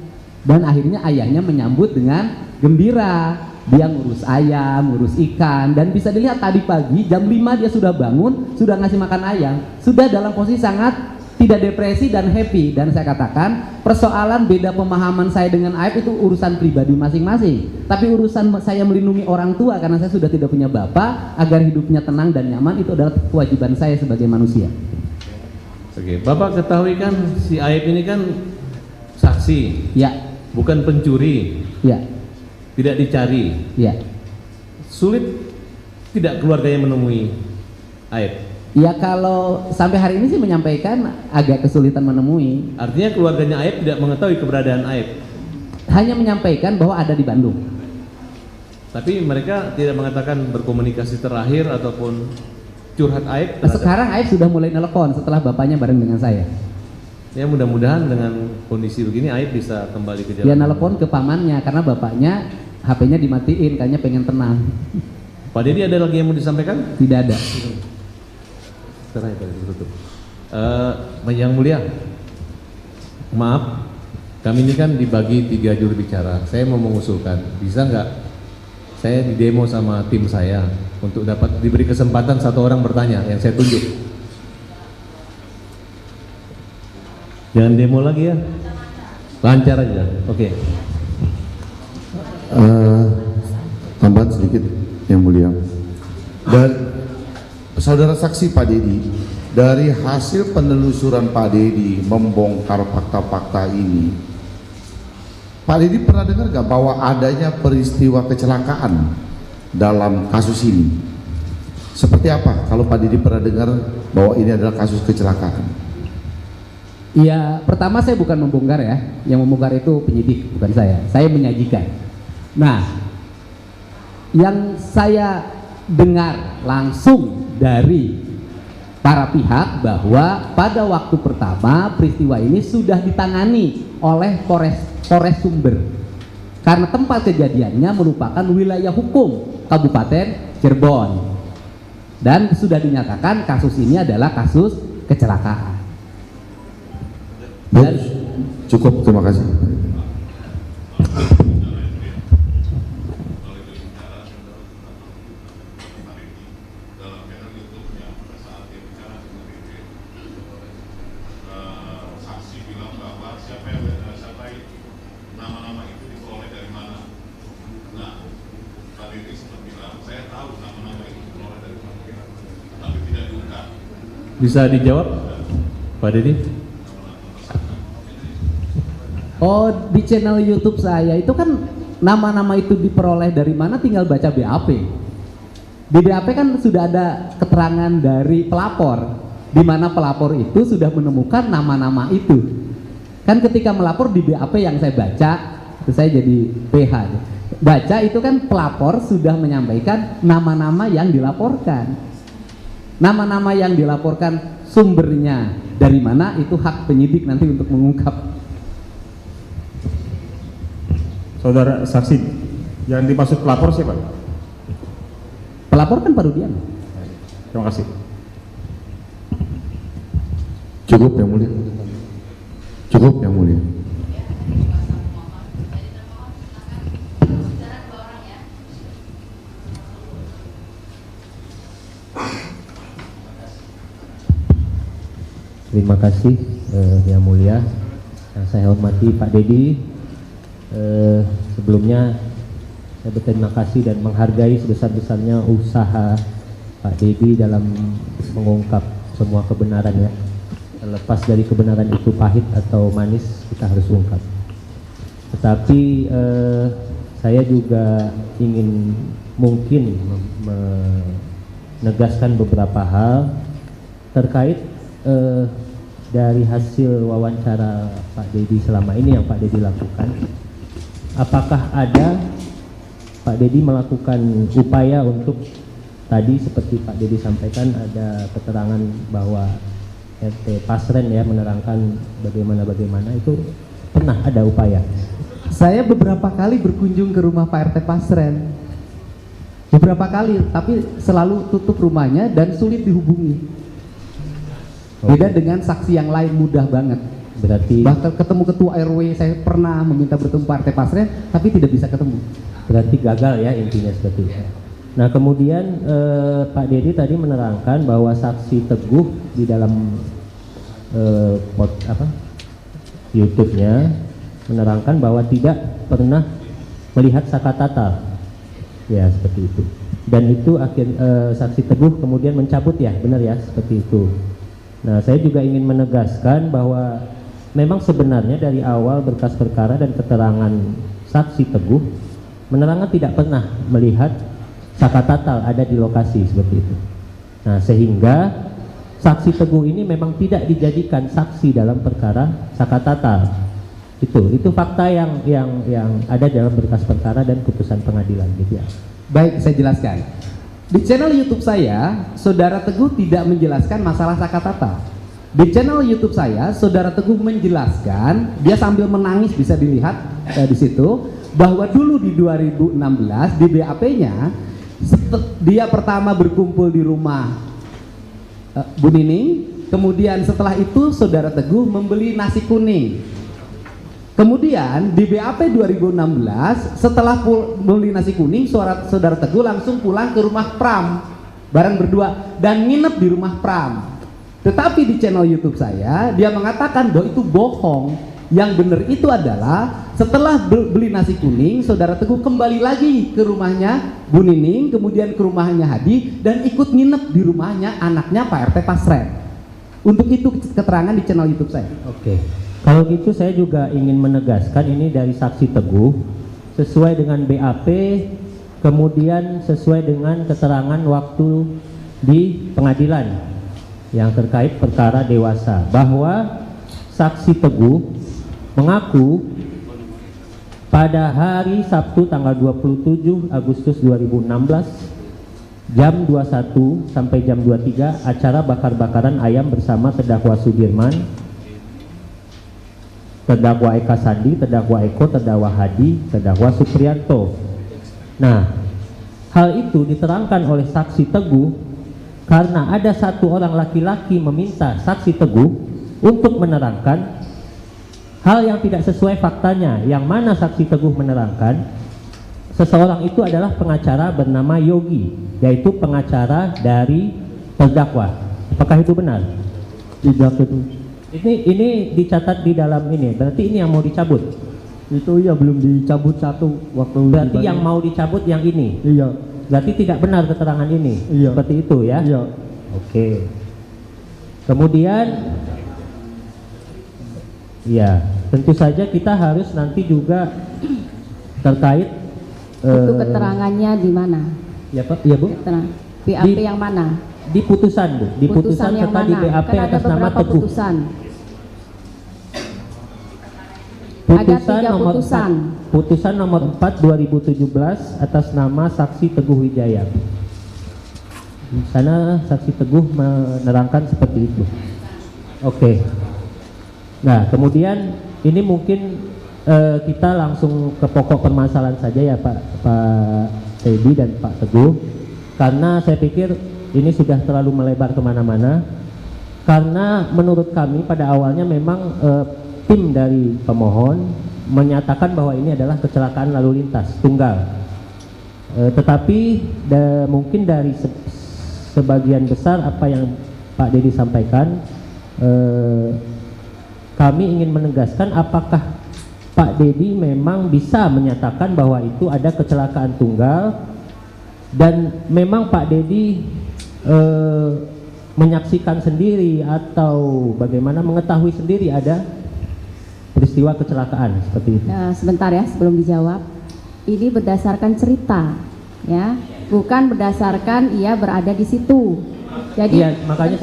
Dan akhirnya ayahnya menyambut dengan gembira. Dia ngurus ayam, ngurus ikan, dan bisa dilihat tadi pagi jam 5 dia sudah bangun, sudah ngasih makan ayam, sudah dalam posisi sangat tidak depresi dan happy. Dan saya katakan persoalan beda pemahaman saya dengan Aep itu urusan pribadi masing-masing, tapi urusan saya melindungi orang tua karena saya sudah tidak punya bapak agar hidupnya tenang dan nyaman, itu adalah kewajiban saya sebagai manusia. Oke, bapak ketahui kan si Aep ini kan saksi, Ya, bukan pencuri, ya, tidak dicari. ya. Sulit tidak keluarganya menemui Aep? Ya kalau sampai hari ini sih menyampaikan agak kesulitan menemui. Artinya keluarganya Aib tidak mengetahui keberadaan Aib. Hanya menyampaikan bahwa ada di Bandung. Tapi mereka tidak mengatakan berkomunikasi terakhir ataupun curhat Aib. terhadap- Sekarang Aib sudah mulai nelpon setelah bapaknya bareng dengan saya. Ya mudah-mudahan dengan kondisi begini Aib bisa kembali ke Dia jalan. nelpon ke pamannya karena bapaknya HP-nya dimatiin, kayaknya pengen tenang. Pak Dedi ada lagi yang mau disampaikan? Tidak ada. Sekarang itu ditutup. Yang mulia, maaf, kami ini kan dibagi 3 juru bicara. Saya mau mengusulkan, bisa nggak saya didemo sama tim saya untuk dapat diberi kesempatan 1 orang bertanya yang saya tunjuk. Jangan demo lagi ya, lancar aja. Oke. Tambahan sedikit yang mulia. Dan saudara saksi Pak Dedi, dari hasil penelusuran Pak Dedi membongkar fakta-fakta ini, Pak Dedi pernah dengar nggak bahwa adanya peristiwa kecelakaan dalam kasus ini? Seperti apa kalau Pak Dedi pernah dengar bahwa ini adalah kasus kecelakaan? Ya, pertama saya bukan membongkar ya. Yang membongkar itu penyidik, bukan saya. Saya menyajikan. Nah, yang saya dengar langsung dari para pihak bahwa pada waktu pertama peristiwa ini sudah ditangani oleh Polres Sumber karena tempat kejadiannya merupakan wilayah hukum Kabupaten Cirebon dan sudah dinyatakan kasus ini adalah kasus kecelakaan. Dan Cukup, terima kasih. Bisa dijawab, Pak Dedi? oh, di channel YouTube saya itu kan nama-nama itu diperoleh dari mana, tinggal baca BAP. Di BAP kan sudah ada keterangan dari pelapor, di mana pelapor itu sudah menemukan nama-nama itu. Kan ketika melapor di BAP yang saya baca, itu saya jadi PH. Baca itu kan pelapor sudah menyampaikan nama-nama yang dilaporkan. Nama-nama yang dilaporkan sumbernya dari mana itu hak penyidik nanti untuk mengungkap. Saudara saksi, yang dimaksud pelapor siapa? Pelapor kan Pak Rudian. Terima kasih. Cukup yang mulia. Cukup yang mulia. Terima kasih Yang Mulia, yang saya hormati Pak Dedi. Sebelumnya saya berterima kasih dan menghargai sebesar-besarnya usaha Pak Dedi dalam mengungkap semua kebenaran ya. Lepas dari kebenaran itu pahit atau manis, kita harus ungkap. Tetapi saya juga ingin mungkin menegaskan beberapa hal terkait dari hasil wawancara Pak Dedi selama ini yang Pak Dedi lakukan. Apakah ada Pak Dedi melakukan upaya untuk tadi seperti Pak Dedi sampaikan ada keterangan bahwa RT Pasren ya menerangkan bagaimana itu pernah ada upaya? Saya beberapa kali berkunjung ke rumah Pak RT Pasren. Beberapa kali, tapi selalu tutup rumahnya dan sulit dihubungi. Beda dengan saksi yang lain, mudah banget. Berarti Bahkan ketemu ketua RW, saya pernah meminta bertemu Pak RT Pasren, tapi tidak bisa ketemu. berarti gagal ya intinya seperti itu. Nah kemudian Pak Dedi tadi menerangkan bahwa saksi Teguh di dalam YouTube-nya menerangkan bahwa tidak pernah melihat Sakatata, ya seperti itu. Dan itu saksi Teguh kemudian mencabut ya, benar ya seperti itu. Nah saya juga ingin menegaskan bahwa memang sebenarnya dari awal berkas perkara dan keterangan saksi Teguh menerangkan tidak pernah melihat Sakatatal ada di lokasi seperti itu. Nah sehingga saksi Teguh ini memang tidak dijadikan saksi dalam perkara Sakatata. Itu fakta yang ada dalam berkas perkara dan putusan pengadilan gitu ya. Baik, saya jelaskan. Di channel YouTube saya, Saudara Teguh tidak menjelaskan masalah Sakatata. Di channel YouTube saya, Saudara Teguh menjelaskan, dia sambil menangis bisa dilihat di situ, bahwa dulu di 2016 di BAP-nya dia pertama berkumpul di rumah Bu Nining, kemudian setelah itu Saudara Teguh membeli nasi kuning. Kemudian di BAP 2016 setelah membeli nasi kuning, Saudara Teguh langsung pulang ke rumah Pram bareng berdua dan nginep di rumah Pram. Tetapi di channel YouTube saya dia mengatakan bahwa itu bohong. Yang benar itu adalah setelah beli nasi kuning, Saudara Teguh kembali lagi ke rumahnya Bu Nining, kemudian ke rumahnya Hadi, dan ikut nginep di rumahnya anaknya Pak RT Pasren. Untuk itu keterangan di channel YouTube saya. Oke. Kalau gitu saya juga ingin menegaskan ini dari saksi Teguh sesuai dengan BAP, kemudian sesuai dengan keterangan waktu di pengadilan yang terkait perkara dewasa, bahwa saksi Teguh mengaku pada hari Sabtu tanggal 27 Agustus 2016 jam 21 sampai jam 23 acara bakar-bakaran ayam bersama terdakwa Sudirman, terdakwa Eka Sandi, terdakwa Eko, terdakwa Hadi, terdakwa Supriyanto. Nah, hal itu diterangkan oleh saksi Teguh karena ada satu orang laki-laki meminta saksi Teguh untuk menerangkan hal yang tidak sesuai faktanya, yang mana saksi Teguh menerangkan seseorang itu adalah pengacara bernama Yogi, yaitu pengacara dari terdakwa. Apakah itu benar? Tidak itu. Ini dicatat di dalam ini, berarti ini yang mau dicabut. Itu ya belum dicabut satu waktu. Berarti yang mau dicabut yang ini. Iya. Berarti tidak benar keterangan ini. Iya. Seperti itu ya. Iya. Oke. Kemudian ya, tentu saja kita harus nanti juga terkait Itu keterangannya di mana? ya Pak, ya Bu. Keterangan BAP yang mana? Di putusan Bu, di putusan yang serta di mana? BAP Kan ada atas nama beberapa Teguh. putusan. Putusan Ada 3 nomor putusan. 4, putusan nomor 4 2017 atas nama saksi Teguh Wijaya. Di sana saksi Teguh menerangkan seperti itu. Oke. Nah, kemudian ini mungkin kita langsung ke pokok permasalahan saja ya Pak Teddy dan Pak Teguh, karena saya pikir ini sudah terlalu melebar kemana-mana. Karena menurut kami pada awalnya memang tim dari pemohon menyatakan bahwa ini adalah kecelakaan lalu lintas tunggal, tetapi mungkin dari sebagian besar apa yang Pak Dedi sampaikan, kami ingin menegaskan apakah Pak Dedi memang bisa menyatakan bahwa itu ada kecelakaan tunggal dan memang Pak Dedi menyaksikan sendiri atau bagaimana mengetahui sendiri ada peristiwa kecelakaan seperti itu. Nah, sebentar ya sebelum dijawab. Ini berdasarkan cerita, ya, bukan berdasarkan ia berada di situ. Jadi Iya, makanya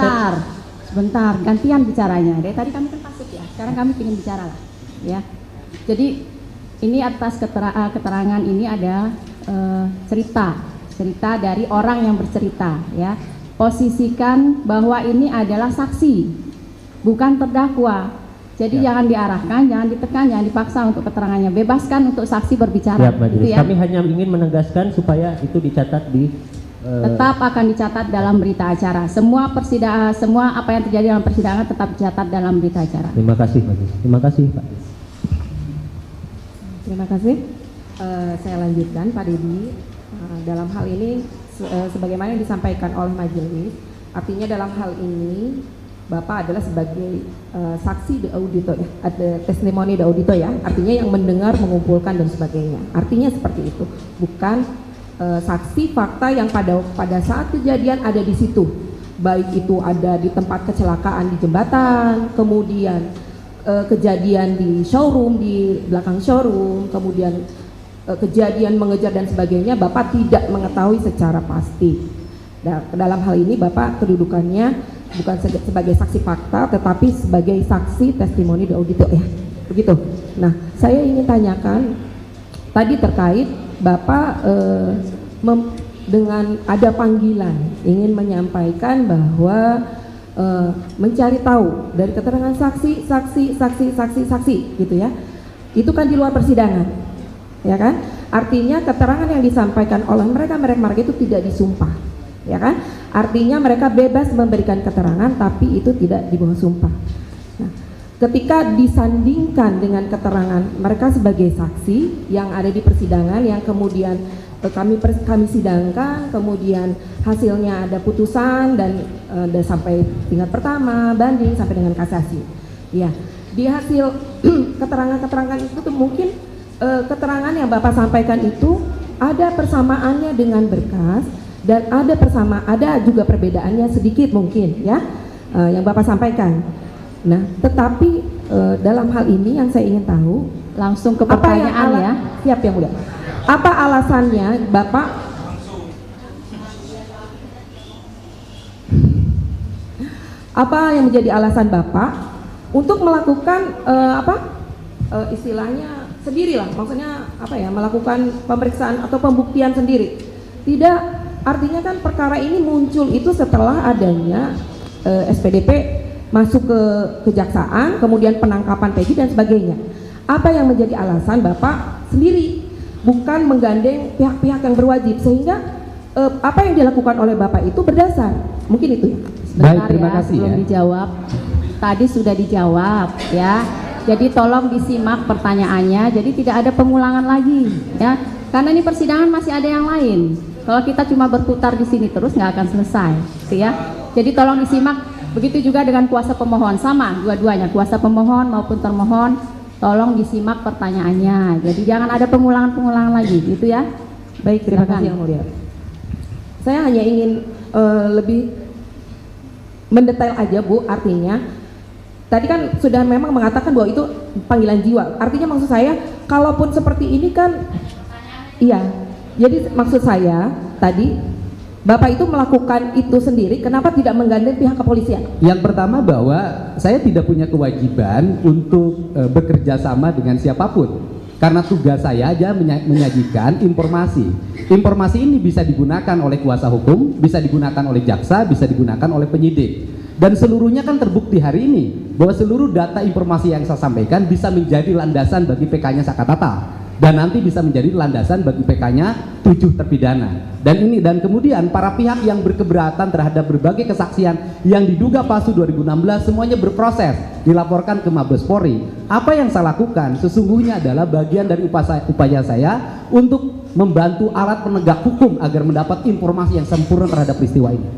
sebentar, gantian bicaranya. Dari tadi kami kan pasif ya, sekarang kami ingin bicara lah, ya. Jadi ini atas keterangan ini ada cerita dari orang yang bercerita, ya. Posisikan bahwa ini adalah saksi, bukan terdakwa. Jadi jangan diarahkan, jangan ditekan, jangan dipaksa untuk keterangannya. Bebaskan untuk saksi berbicara. Siap, Majelis. Gitu ya. Kami hanya ingin menegaskan supaya itu dicatat di tetap akan dicatat dalam berita acara. Semua persidangan, semua apa yang terjadi dalam persidangan tetap dicatat dalam berita acara. Terima kasih, Majelis. Terima kasih, Pak. Terima kasih. Saya lanjutkan, Pak Dedi. Dalam hal ini, sebagaimana yang disampaikan oleh majelis, artinya dalam hal ini Bapak adalah sebagai saksi de audito, ada testimoni de audito ya, artinya yang mendengar, mengumpulkan dan sebagainya. Artinya seperti itu, bukan saksi fakta yang pada saat kejadian ada di situ, baik itu ada di tempat kecelakaan di jembatan, kemudian kejadian di showroom, di belakang showroom, kemudian kejadian mengejar dan sebagainya, Bapak tidak mengetahui secara pasti. Nah, dalam hal ini Bapak kedudukannya sebagai saksi fakta, tetapi sebagai saksi testimoni de auditor ya, begitu. Nah, saya ingin tanyakan tadi terkait Bapak dengan ada panggilan ingin menyampaikan bahwa mencari tahu dari keterangan saksi gitu ya, itu kan di luar persidangan, ya kan? Artinya keterangan yang disampaikan oleh mereka itu tidak disumpah, ya kan? Artinya mereka bebas memberikan keterangan, tapi itu tidak di bawah sumpah. Nah, ketika disandingkan dengan keterangan mereka sebagai saksi yang ada di persidangan, yang kemudian kami sidangkan, kemudian hasilnya ada putusan dan sampai tingkat pertama, banding sampai dengan kasasi. Ya, di hasil keterangan-keterangan itu tuh mungkin keterangan yang Bapak sampaikan itu ada persamaannya dengan berkas dan ada juga perbedaannya sedikit mungkin ya, yang Bapak sampaikan. Nah, tetapi dalam hal ini yang saya ingin tahu, langsung ke pertanyaan ya. Siap yang mulia. Apa alasannya Bapak yang menjadi alasan Bapak untuk melakukan istilahnya sendirilah, maksudnya melakukan pemeriksaan atau pembuktian sendiri? Tidak, artinya kan perkara ini muncul itu setelah adanya SPDP masuk ke kejaksaan, kemudian penangkapan Peggy dan sebagainya. Apa yang menjadi alasan Bapak sendiri, bukan menggandeng pihak-pihak yang berwajib, sehingga apa yang dilakukan oleh Bapak itu berdasar? Mungkin itu ya. Sebentar, baik, terima ya, kasih belum ya. dijawab. Tadi sudah dijawab ya. Jadi tolong disimak pertanyaannya. Jadi tidak ada pengulangan lagi ya. Karena ini persidangan masih ada yang lain. Kalau kita cuma berputar di sini terus nggak akan selesai, gitu ya. Jadi tolong disimak. Begitu juga dengan kuasa pemohon, sama dua-duanya, kuasa pemohon maupun termohon. Tolong disimak pertanyaannya. Jadi jangan ada pengulangan lagi, gitu ya. Baik, terima kasih yang mulia. Saya hanya ingin lebih mendetail aja Bu, artinya tadi kan sudah memang mengatakan bahwa itu panggilan jiwa. Artinya maksud saya, kalaupun seperti ini kan, iya. Jadi maksud saya tadi, Bapak itu melakukan itu sendiri, kenapa tidak menggandeng pihak kepolisian? Yang pertama bahwa saya tidak punya kewajiban untuk bekerja sama dengan siapapun. Karena tugas saya aja menyajikan informasi. Informasi ini bisa digunakan oleh kuasa hukum, bisa digunakan oleh jaksa, bisa digunakan oleh penyidik. Dan seluruhnya kan terbukti hari ini bahwa seluruh data informasi yang saya sampaikan bisa menjadi landasan bagi PK-nya Sakatata, dan nanti bisa menjadi landasan bagi PK-nya 7 terpidana. Dan kemudian para pihak yang berkeberatan terhadap berbagai kesaksian yang diduga palsu 2016 semuanya berproses, dilaporkan ke Mabes Polri. Apa yang saya lakukan sesungguhnya adalah bagian dari upaya saya untuk membantu alat penegak hukum agar mendapat informasi yang sempurna terhadap peristiwa ini.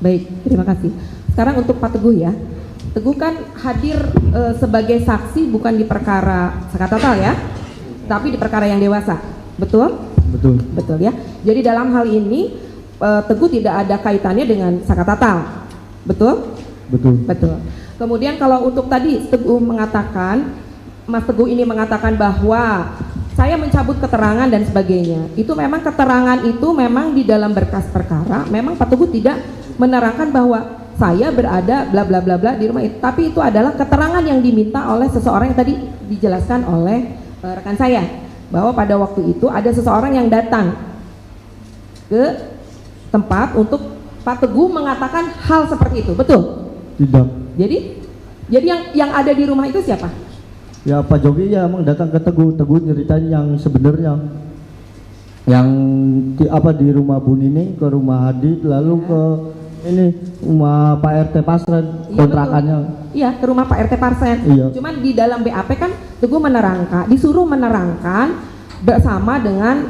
Baik, terima kasih. Sekarang untuk Pak Teguh ya. Teguh kan hadir sebagai saksi bukan di perkara Sakatatal ya, tapi di perkara yang dewasa, betul? Betul. Betul ya. Jadi dalam hal ini Teguh tidak ada kaitannya dengan Sakatatal, betul? Betul. Betul. Kemudian kalau untuk tadi Teguh mengatakan, Mas Teguh ini mengatakan bahwa saya mencabut keterangan dan sebagainya, itu memang keterangan itu memang di dalam berkas perkara, memang Pak Teguh tidak menerangkan bahwa saya berada bla bla bla bla di rumah itu, tapi itu adalah keterangan yang diminta oleh seseorang yang tadi dijelaskan oleh rekan saya, bahwa pada waktu itu ada seseorang yang datang ke tempat untuk Pak Teguh mengatakan hal seperti itu, betul? Tidak. Jadi yang ada di rumah itu siapa? Ya Pak Jogi ya emang datang ke Teguh nyeritain yang sebenarnya. Yang di rumah Bu Nining, ke rumah Hadid, lalu ke ini rumah Pak RT Pasren, kontrakannya. Iya, ke rumah Pak RT Pasren. Iya. Cuman di dalam BAP kan Teguh disuruh menerangkan bersama dengan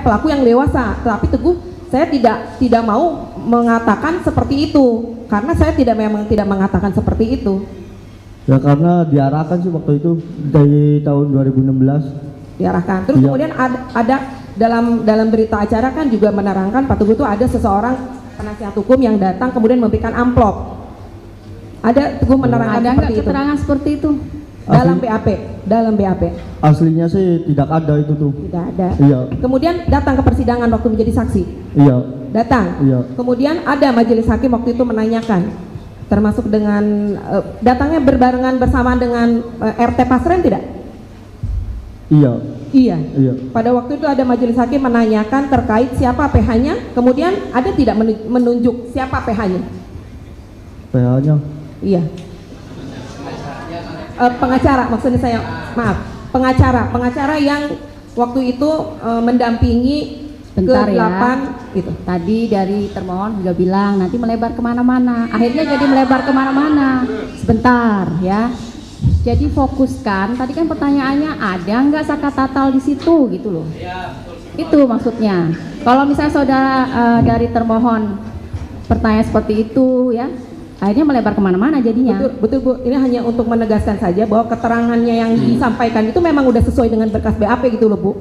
pelaku yang dewasa. Tapi Teguh, saya tidak mau mengatakan seperti itu karena saya memang tidak mengatakan seperti itu. Ya karena diarahkan sih waktu itu dari tahun 2016. Diarahkan. Terus Iya. kemudian ada dalam berita acara kan juga menerangkan Pak Teguh itu ada seseorang penasihat hukum yang datang kemudian memberikan amplop. Ada Teguh menerangkan Ada nggak seperti itu. keterangan seperti itu? Dalam BAP. Aslinya sih tidak ada itu tuh. Tidak ada. Iya. Kemudian datang ke persidangan waktu menjadi saksi. Iya. Datang. Iya. Kemudian ada majelis hakim waktu itu menanyakan, termasuk dengan datangnya berbarengan bersama dengan RT Pasren tidak? Iya. Iya. Iya. Pada waktu itu ada majelis hakim menanyakan terkait siapa PH-nya, kemudian ada tidak menunjuk siapa PH-nya? PH-nya. Iya. Pengacara, maksudnya saya, maaf, pengacara yang waktu itu mendampingi Bentar ya. ke-8 itu. Tadi dari termohon juga bilang nanti melebar kemana-mana. Akhirnya jadi melebar kemana-mana. Sebentar ya. Jadi fokuskan. Tadi kan pertanyaannya ada nggak zakat tatal di situ gitu loh. Itu maksudnya. Kalau misalnya saudara dari termohon pertanyaan seperti itu ya, akhirnya melebar kemana-mana jadinya. Betul Bu. Ini hanya untuk menegaskan saja bahwa keterangannya yang disampaikan itu memang udah sesuai dengan berkas BAP gitu loh Bu.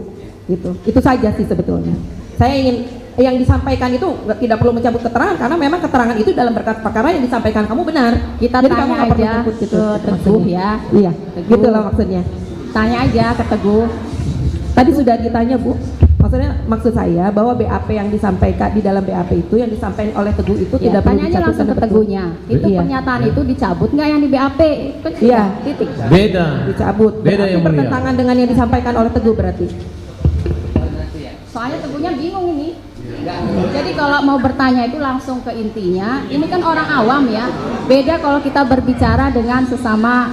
Gitu. Itu saja sih sebetulnya. Saya ingin yang disampaikan itu tidak perlu mencabut keterangan karena memang keterangan itu dalam berkas perkara yang disampaikan kamu benar. Kita Jadi tanya kamu nggak perlu aja cabut gitu, ke Teguh maksudnya. ya. Iya, Teguh. gitu lah maksudnya. Tanya aja ke Teguh. Tadi sudah ditanya Bu. Maksud saya bahwa BAP yang disampaikan di dalam BAP itu yang disampaikan oleh Teguh itu Ya, tidak perlu tanya aja dicabut langsung ke karena Teguhnya. Itu Iya. pernyataan itu dicabut nggak yang di BAP? Itu Iya. titik. Beda. dicabut. Beda Berarti yang mulia. bertentangan dengan yang disampaikan oleh Teguh berarti. Soalnya Teguhnya bingung ini. Jadi kalau mau bertanya itu langsung ke intinya. Ini kan orang awam ya. Beda kalau kita berbicara dengan sesama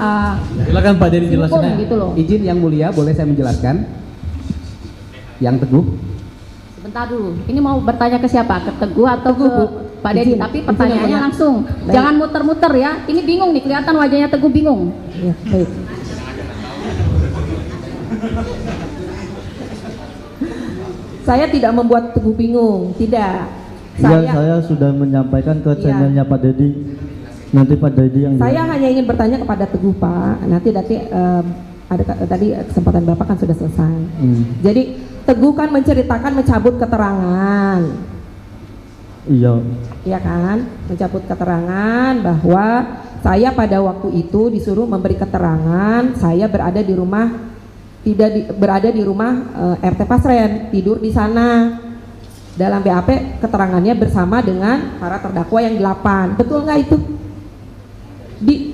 Silakan Pak Dedi hukum jelasin. gitu loh. Izin yang mulia, boleh saya menjelaskan? Yang Teguh. Sebentar dulu. Ini mau bertanya ke siapa? Ke Teguh atau Teguh, ke Bu. Pak Dedi? Izin. Tapi Izin pertanyaannya yang mulia. langsung. Baik. Jangan muter-muter ya. Ini bingung nih. Kelihatan wajahnya Teguh bingung. Ya, baik. Saya tidak membuat Teguh bingung, tidak. Iya, saya sudah menyampaikan ke Iya. channelnya Pak Dedi. Nanti Pak Dedi yang Saya hanya ingin bertanya kepada Teguh Pak. Nanti ada tadi kesempatan Bapak kan sudah selesai. Jadi Teguh kan menceritakan mencabut keterangan, Iya. ya kan? Mencabut keterangan bahwa saya pada waktu itu disuruh memberi keterangan saya berada di rumah berada di rumah RT Pasren, tidur di sana. Dalam BAP keterangannya bersama dengan para terdakwa yang 8. Betul nggak itu?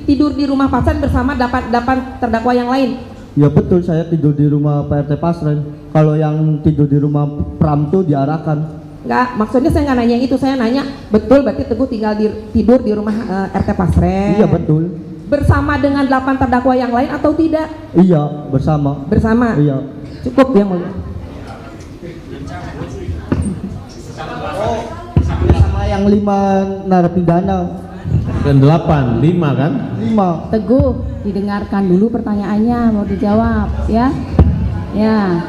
Tidur di rumah Pasren bersama 8 terdakwa yang lain. Ya betul, saya tidur di rumah Pak RT Pasren. Kalau yang tidur di rumah Pram tuh diarahkan. Enggak, maksudnya saya nggak nanya itu, saya nanya betul berarti Teguh tinggal tidur di rumah RT Pasren. Iya betul. Bersama dengan 8 terdakwa yang lain atau tidak? Iya, bersama. Bersama. Iya. Cukup yang mulia. Bersama yang 5 narapidana. Dan 8, 5 kan? 5. Teguh, didengarkan dulu pertanyaannya, mau dijawab ya. Ya.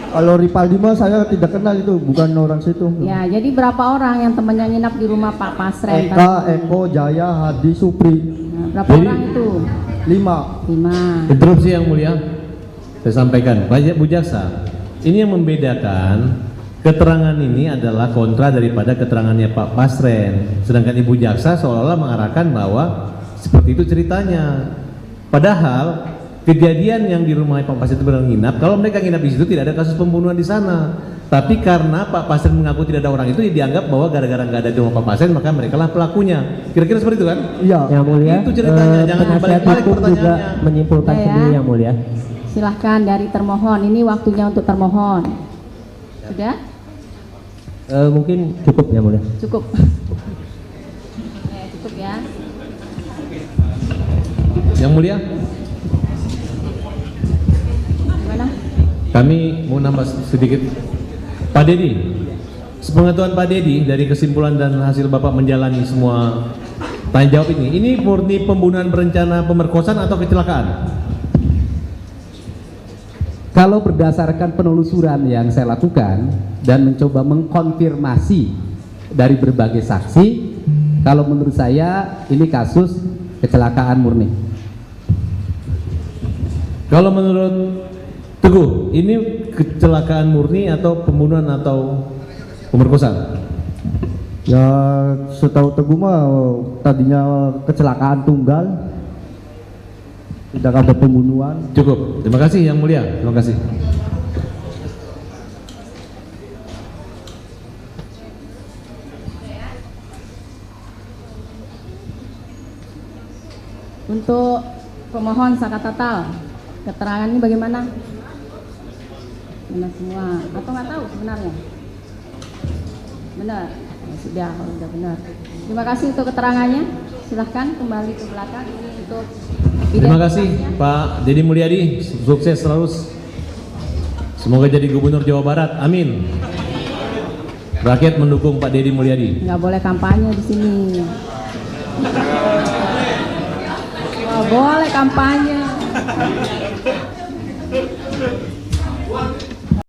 Kalau Ripaldi mah saya tidak kenal, itu bukan orang situ. Ya, jadi berapa orang yang temannya nginap di rumah Pak Pasren? Eka, Eko, Jaya, Hadi, Supri. Nah, berapa Jadi- orang itu? 5. 5. Interupsi yang mulia, saya sampaikan, Bu Jaksa, ini yang membedakan keterangan ini adalah kontra daripada keterangannya Pak Pasren. Sedangkan Ibu Jaksa seolah-olah mengarahkan bahwa seperti itu ceritanya. Padahal kejadian yang di rumah Pak Pasren itu benar nginap, kalau mereka nginap di situ tidak ada kasus pembunuhan di sana. Tapi karena Pak Pasren mengaku tidak ada orang itu, dianggap bahwa gara-gara nggak ada di rumah Pak Pasren maka mereka lah pelakunya. Kira-kira seperti itu kan? Iya. Yang mulia, Itu ceritanya, jangan penasihat dibalik-balik hukum juga pertanyaannya. menyimpulkan Ya, ya. sendiri yang mulia. Silahkan dari termohon, ini waktunya untuk termohon. Sudah? Mungkin cukup ya mulia. Cukup. Cukup ya. Yang mulia, Gimana? kami mau nambah sedikit. Pak Dedi, sepengetahuan Pak Dedi dari kesimpulan dan hasil Bapak menjalani semua tanya jawab ini murni pembunuhan berencana pemerkosaan atau kecelakaan? Kalau berdasarkan penelusuran yang saya lakukan dan mencoba mengkonfirmasi dari berbagai saksi, kalau menurut saya ini kasus kecelakaan murni. Kalau menurut Teguh, ini kecelakaan murni atau pembunuhan atau pemerkosaan? Ya setahu Teguh mah tadinya kecelakaan tunggal, tidak ada pembunuhan. Cukup. Terima kasih yang mulia. Terima kasih. Untuk pemohon Sakatatal, keterangan ini bagaimana? Benar semua atau nggak tahu sebenarnya? Benar. Ya, sudah, kalau sudah benar. Terima kasih untuk keterangannya. Silahkan kembali ke belakang ini untuk Terima kasih identitasnya. Pak Deddy Mulyadi, sukses terus. Semoga jadi Gubernur Jawa Barat. Amin. Rakyat mendukung Pak Deddy Mulyadi. Nggak boleh kampanye di sini. Nggak boleh kampanye.